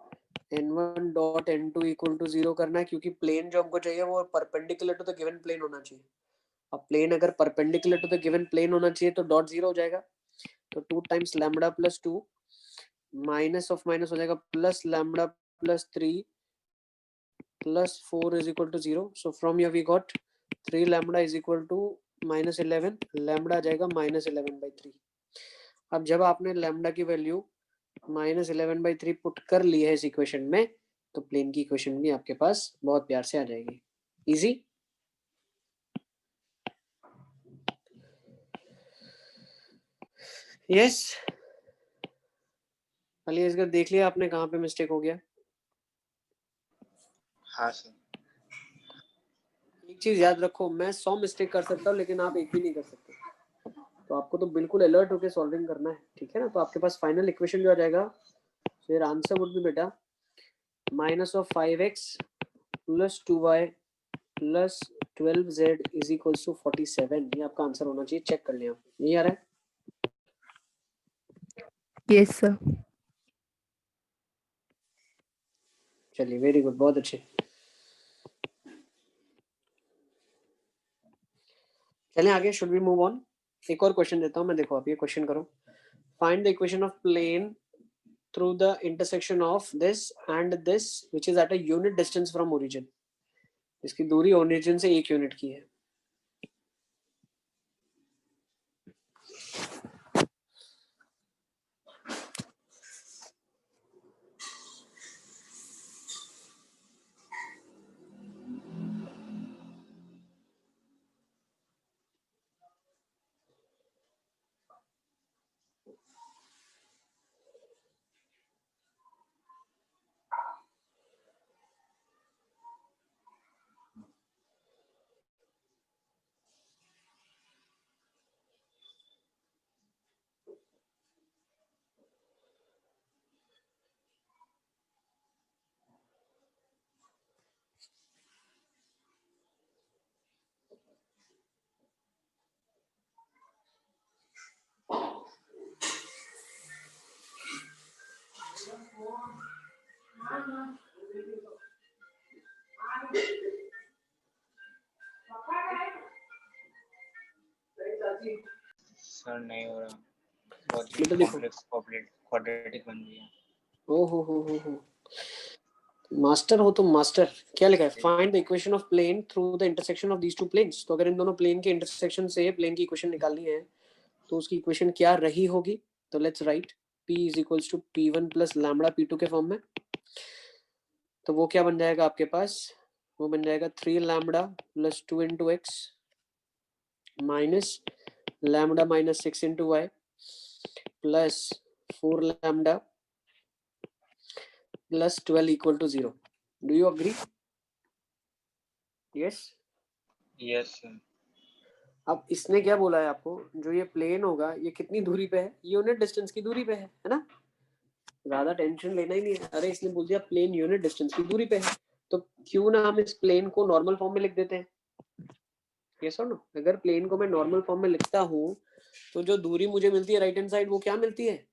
Speaker 1: n1 dot n2 equal to 0 करना है, क्योंकि प्लेन जो हमको चाहिए वो perpendicular to the given plane होना चाहिए। अब प्लेन अगर perpendicular to the given plane होना चाहिए तो डॉट 0 हो जाएगा, तो 2 times lambda plus 2 minus of minus हो जाएगा plus lambda plus 3 plus 4 is equal to 0। So from here we got 3 lambda is equal to minus 11, lambda आ जाएगा माइनस 11/3। अब जब आपने लैम्बडा की वैल्यू माइनस 11/3 पुट कर ली है इस इक्वेशन में, तो प्लेन की इक्वेशन भी आपके पास बहुत प्यार से आ जाएगी। इजी। यस, अली असगर देख लिया आपने कहाँ पे मिस्टेक हो गया?
Speaker 4: हाँ सर।
Speaker 1: एक चीज याद रखो, मैं 100 मिस्टेक कर सकता हूँ लेकिन आप एक भी नहीं कर सकते, तो आपको तो बिल्कुल अलर्ट होकर सॉल्विंग करना है, ठीक है ना। तो आपके पास फाइनल इक्वेशन जो आ जाएगा, फिर आंसर वुड बी बेटा minus of 5x plus 2y plus 12z is equals to 47। ये आपका आंसर होना चाहिए, चेक कर लिया आप, यही आ रहा है?
Speaker 2: Yes, sir.
Speaker 1: चलिए वेरी गुड, बहुत अच्छे। चलें आगे, शुड वी मूव ऑन? एक और क्वेश्चन देता हूं मैं, देखो आप ये क्वेश्चन करो। Find the equation of plane through the intersection of this and this which is at a unit distance from origin. इसकी दूरी ओरिजिन से 1 यूनिट की है।
Speaker 4: सर नहीं हो रहा, बहुत
Speaker 1: बेटा
Speaker 4: ही
Speaker 1: देखो,
Speaker 4: कॉम्प्लेक्स क्वाड्रेटिक बन गया।
Speaker 1: ओ हो मास्टर हो तुम, मास्टर। क्या लिखा है? Find the equation of plane through the intersection of these two planes. तो अगर इन दोनों प्लेन के इंटरसेक्शन से प्लेन की इक्वेशन निकालनी है तो उसकी इक्वेशन क्या रही होगी? तो let's write p is equals to p1 plus lambda p2 के फॉर्म में। तो वो क्या बन जाएगा आपके पास? वो बन जाएगा 3 lambda plus 2 into x minus lambda minus 6 into y plus 4 lambda plus 12 equal to 0। Do you agree? Yes.
Speaker 4: Yes sir.
Speaker 1: अब इसने क्या बोला है आपको, जो ये प्लेन होगा ये कितनी दूरी पे है? यूनिट डिस्टेंस की दूरी पे है ना? ज्यादा टेंशन लेना ही नहीं है। अरे इसने बोल दिया प्लेन यूनिट डिस्टेंस की दूरी पे है, तो क्यों ना हम इस प्लेन को नॉर्मल फॉर्म में लिख देते हैं? यस और नो? अगर प्लेन को मैं नॉर्मल फॉर्म में लिखता हूँ तो जो दूरी मुझे मिलती है राइट हैंड साइड, वो क्या मिलती है?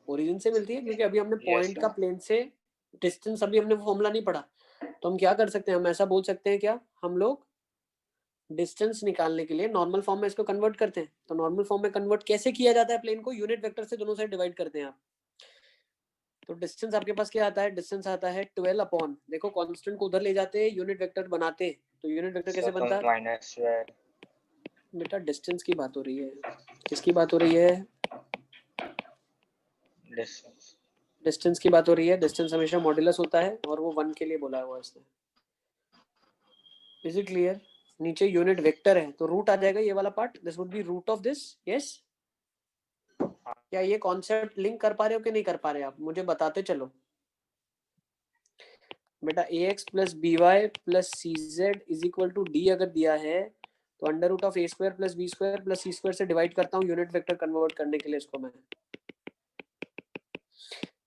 Speaker 1: ओरिजिन से मिलती है, क्योंकि अभी हमने पॉइंट का प्लेन से डिस्टेंस, अभी हमने फॉर्मूला नहीं पढ़ा। तो हम क्या कर सकते हैं, हम ऐसा बोल सकते हैं क्या, हम लोग डिस्टेंस निकालने के लिए नॉर्मल फॉर्म में इसको कन्वर्ट करते हैं। तो नॉर्मल फॉर्म में कन्वर्ट कैसे किया जाता है प्लेन को? यूनिट वेक्टर से दोनों साइड डिवाइड करते हैं आप। तो डिस्टेंस आपके पास क्या आता है? डिस्टेंस आता है 12 अपॉन, देखो कांस्टेंट को उधर ले जाते हैं, यूनिट वेक्टर बनाते हैं। तो यूनिट वेक्टर कैसे बनता है
Speaker 4: माइनस
Speaker 1: बेटा? डिस्टेंस की बात हो रही है। किसकी बात हो रही है?
Speaker 4: डिस्टेंस।
Speaker 1: डिस्टेंस की बात हो रही है। डिस्टेंस हमेशा मॉड्यूलस होता है और वो 1 के लिए बोला हुआ है इसने। Is it clear? नीचे यूनिट वेक्टर है तो रूट आ जाएगा, ये वाला part, this would be root of this. Yes. क्या ये कॉन्सेप्ट लिंक कर पा रहे हो कि नहीं कर पा रहे आप? मुझे बताते चलो बेटा। ax plus b y plus c z is equal to d अगर दिया है तो under root of a square plus b square plus c square से डिवाइड करता हूँ यूनिट वेक्टर कन्वर्ट करने के लिए इसको मैं।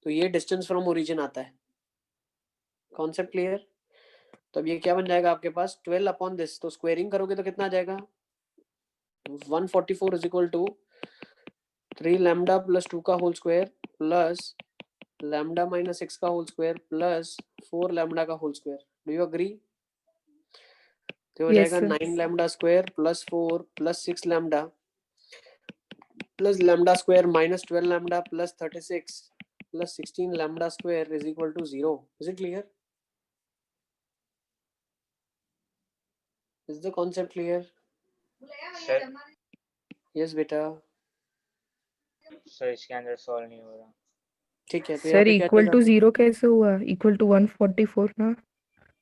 Speaker 1: तो ये डिस्टेंस फ्रॉम ओरिजिन आता है। Concept clear? तो अब ये क्या बन जाएगा आपके पास 12 अपॉन दिस, तो स्क्वेयरिंग करोगे तो कितना आ जाएगा 144 is equal to 3 lambda plus 2 का whole square plus lambda minus 6 का होल स्क्वायर प्लस 4 लैम्डा का whole square. Do you agree? तो हो
Speaker 2: Yes,
Speaker 1: जाएगा
Speaker 2: sir.
Speaker 1: 9 lambda square plus 4 plus 6 lambda plus lambda square minus 12 lambda plus 36 plus 16 lambda square is equal to 0. Is it clear? Is the concept clear?
Speaker 4: Sir
Speaker 1: Yes बेटा।
Speaker 4: सर इसके अंदर सॉल्व नहीं हो रहा।
Speaker 1: ठीक है, तो यहाँ
Speaker 2: सर
Speaker 1: पे क्या
Speaker 2: इक्वल
Speaker 1: जाएगा?
Speaker 2: टू 0 कैसे हुआ? इक्वल टू 144 ना?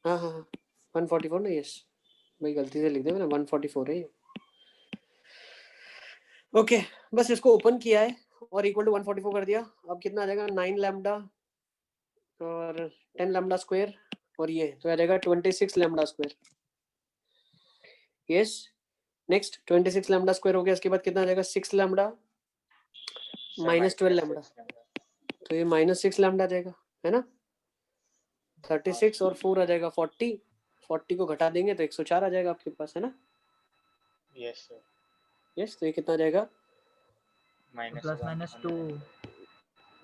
Speaker 1: हाँ हाँ हाँ 144 ना, यस भाई गलती से लिख दे मैंने 144 है ये। ओके बस इसको ओपन किया है और इक्वल टू 144 कर दिया। अब कितना आ जाएगा 9 लैम्डा और 10 लैम्डा स्क्वायर और ये तो आ जाएगा 26 lambda square. Yes next 26 lambda square हो गया, इसके बाद कितना आ जाएगा 6 लैम्डा माइनस 12 लैम्डा, तो ये माइनस 6 लैम्डा आ जाएगा है ना। 36 और 4 आ जाएगा 40, 40 को घटा देंगे तो 104 आ जाएगा आपके पास है ना।
Speaker 4: Yes sir.
Speaker 1: यस तो ये कितना आ जाएगा
Speaker 3: plus minus 2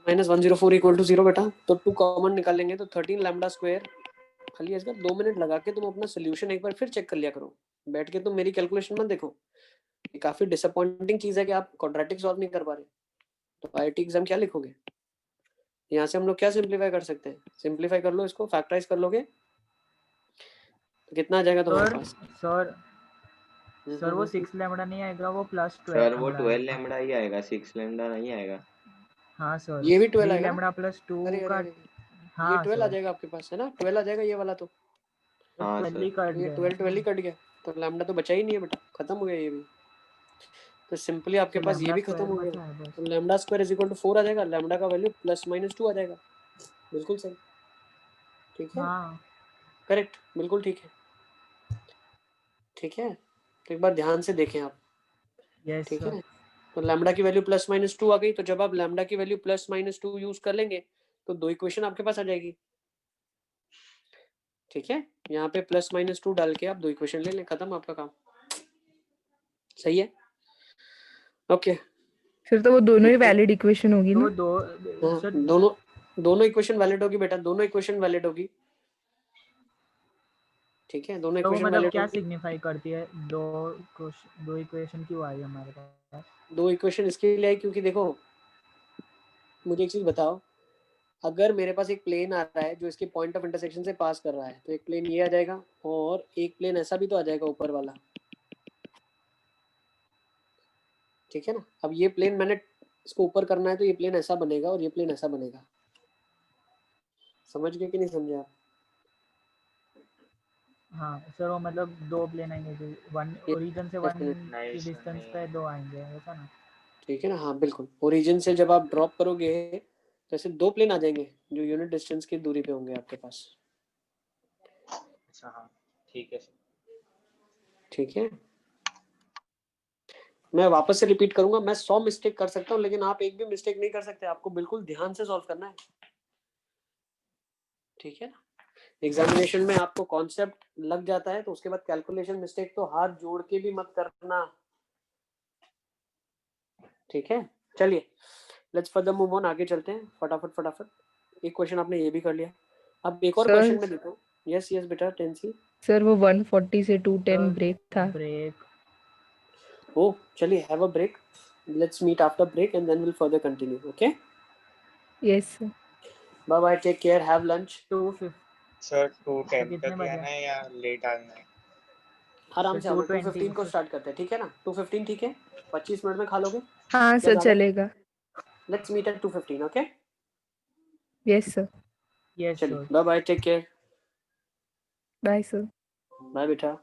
Speaker 1: minus 104 equal to 0 बेटा। तो 2 कॉमन निकालेंगे तो 13 लैम्डा स्क्वायर। खाली इसका 2 मिनट लगा के तुम अपना सोल्यूशन एक बार फिर चेक कर लिया करो, बैठ के तुम मेरी कैलकुलेशन मत देखो। ये काफी डिसअपॉइंटिंग चीज है कि आप क्वाड्रेटिक सॉल्व नहीं कर पा रहे, तो आईआईटी एग्जाम क्या लिखोगे। यहाँ से हम लोग क्या सिंप्लीफाई कर सकते हैं, सिंप्लीफाई कर लो इसको, फैक्टराइज कर लोगे तो कितना आ जाएगा तुम्हारे पास।
Speaker 3: सर वो 6 लैम्डा नहीं आएगा, वो प्लस 12
Speaker 6: सर वो
Speaker 3: लैम्डा
Speaker 6: 12
Speaker 3: आएगा।
Speaker 6: लैम्डा ही आएगा, 6 लैम्डा नहीं आएगा।
Speaker 3: हाँ सर
Speaker 1: ये भी 12
Speaker 3: 3
Speaker 1: आएगा ना?
Speaker 3: लैम्डा प्लस 2
Speaker 1: अरे
Speaker 3: का।
Speaker 1: अरे ये
Speaker 3: हाँ
Speaker 1: 12 आ
Speaker 3: सर
Speaker 1: जाएगा आपके पास है ना, 12 आ जाएगा ये वाला। तो
Speaker 6: हाँ
Speaker 3: पहले
Speaker 6: सर।
Speaker 3: ही कट
Speaker 1: ये
Speaker 3: गया
Speaker 1: 12 ही कट गया, तो लैम्डा तो बचा ही नहीं है बेटा, खत्म हो गया ये भी। तो सिंपली आपके
Speaker 3: तो
Speaker 1: पास ये
Speaker 3: लैम्डा
Speaker 1: भी खत्म
Speaker 3: स्क्वायर
Speaker 1: हो
Speaker 3: बचा
Speaker 1: गया।
Speaker 3: है बस।
Speaker 1: तो lambda square is equal to 4 आ जाएगा, लैम्डा का वैल्यू प्लस माइनस 2 आ जाएगा। बिल्कुल सही, ठीक है
Speaker 3: हाँ
Speaker 1: करेक्ट, बिल्कुल ठीक है। ठीक है तो एक बार ध्यान से देखें आप,
Speaker 3: यस
Speaker 1: ठीक
Speaker 3: सर।
Speaker 1: है। तो लैम्डा की वैल्यू प्लस माइनस 2 आ गई, तो जब आप लैम्डा की वैल्यू प्लस माइनस 2 यूज कर लेंगे तो दो इक्वेशन आपके पास आ जाएगी। ठीक है यहाँ पे प्लस माइनस 2 डाल के आप दो इक्वेशन ले लें, खत्म आपका काम। सही है ओके।
Speaker 2: फिर तो वो दोनों ही वैलिड इक्वेशन होगी
Speaker 3: तो
Speaker 2: ना?
Speaker 3: वो दो
Speaker 1: हाँ,
Speaker 3: सर
Speaker 1: दोनों इक्वेशन वैलिड होगी बेटा, दोनों इक्वेशन वैलिड होगी। ठीक है दोनों
Speaker 3: तो वो
Speaker 1: इक्वेशन
Speaker 3: मतलब
Speaker 1: वैलिड
Speaker 3: क्या
Speaker 1: होगी।
Speaker 3: सिग्निफाई करती है? दो इक्वेशन क्यों आई हमारे पास?
Speaker 1: दो इक्वेशन इसके लिए आई क्योंकि देखो मुझे एक चीज बताओ, अगर मेरे पास एक प्लेन आ रहा है जो इसके पॉइंट ऑफ इंटरसेक्शन से पास कर रहा है, तो एक प्लेन ये आ जाएगा और एक प्लेन ऐसा भी तो आ जाएगा ऊपर वाला। ठीक है ना, अब ये प्लेन मैंने इसको ऊपर करना है तो ये प्लेन ऐसा बनेगा और ये प्लेन ऐसा बनेगा। समझ गए कि नहीं समझे आप?
Speaker 3: हाँ सर वो मतलब दो प्लेन आएंगे जो वन ओरिजिन से 1
Speaker 1: Definitely.
Speaker 3: की डिस्टेंस पे दो आएंगे ऐसा ना?
Speaker 1: ठीक है ना, हाँ बिल्कुल। ओरिजिन से जब आप ड्रॉप करोगे तो ऐसे दो प्लेन आ जाएंगे जो यूनिट डिस्टेंस की दूरी पे होंगे आपके पास।
Speaker 4: अच्छा हाँ ठीक है सर।
Speaker 1: ठीक है मैं वापस से रिपीट करूंगा, मैं 100 मिस्टेक कर सकता हूँ लेकिन आप एक भी मिस्टेक नहीं कर सकते, आपको बिल्कुल ध्यान से सॉल्व करना है। ठीक है ना, एग्जामिनेशन में आपको कॉन्सेप्ट लग जाता है तो उसके बाद कैलकुलेशन मिस्टेक तो हाथ जोड़ के भी मत करना। ठीक है चलिए लेट्स फर्दर मूव ऑन, आगे चलते हैं फटाफट फटाफट। एक क्वेश्चन आपने ये भी कर लिया, अब एक और
Speaker 2: सर
Speaker 1: क्वेश्चन में देखो। यस यस बेटा टेंसी।
Speaker 2: सर वो 140 से 210 ब्रेक था।
Speaker 3: ब्रेक।
Speaker 1: ओ चलिए have a break, let's meet after break and then will further continue. Okay
Speaker 2: yes sir.
Speaker 1: Bye bye, take care, have lunch.
Speaker 3: 250
Speaker 4: sir 2:10
Speaker 3: कितने
Speaker 4: तक
Speaker 3: बजे?
Speaker 4: आना है या लेट आना है?
Speaker 1: आराम से आओ,
Speaker 3: 220
Speaker 1: 2:15 को स्टार्ट करते हैं ठीक है ना। 2:15 ठीक है, 25 मिनट में खा लोगे?
Speaker 2: हाँ सर चलेगा।
Speaker 1: Let's meet at 2:15 okay.
Speaker 2: Yes sir.
Speaker 3: Yes
Speaker 1: चलिए
Speaker 3: sir.
Speaker 1: Bye bye, take care,
Speaker 2: bye sir.
Speaker 1: Bye बेटा।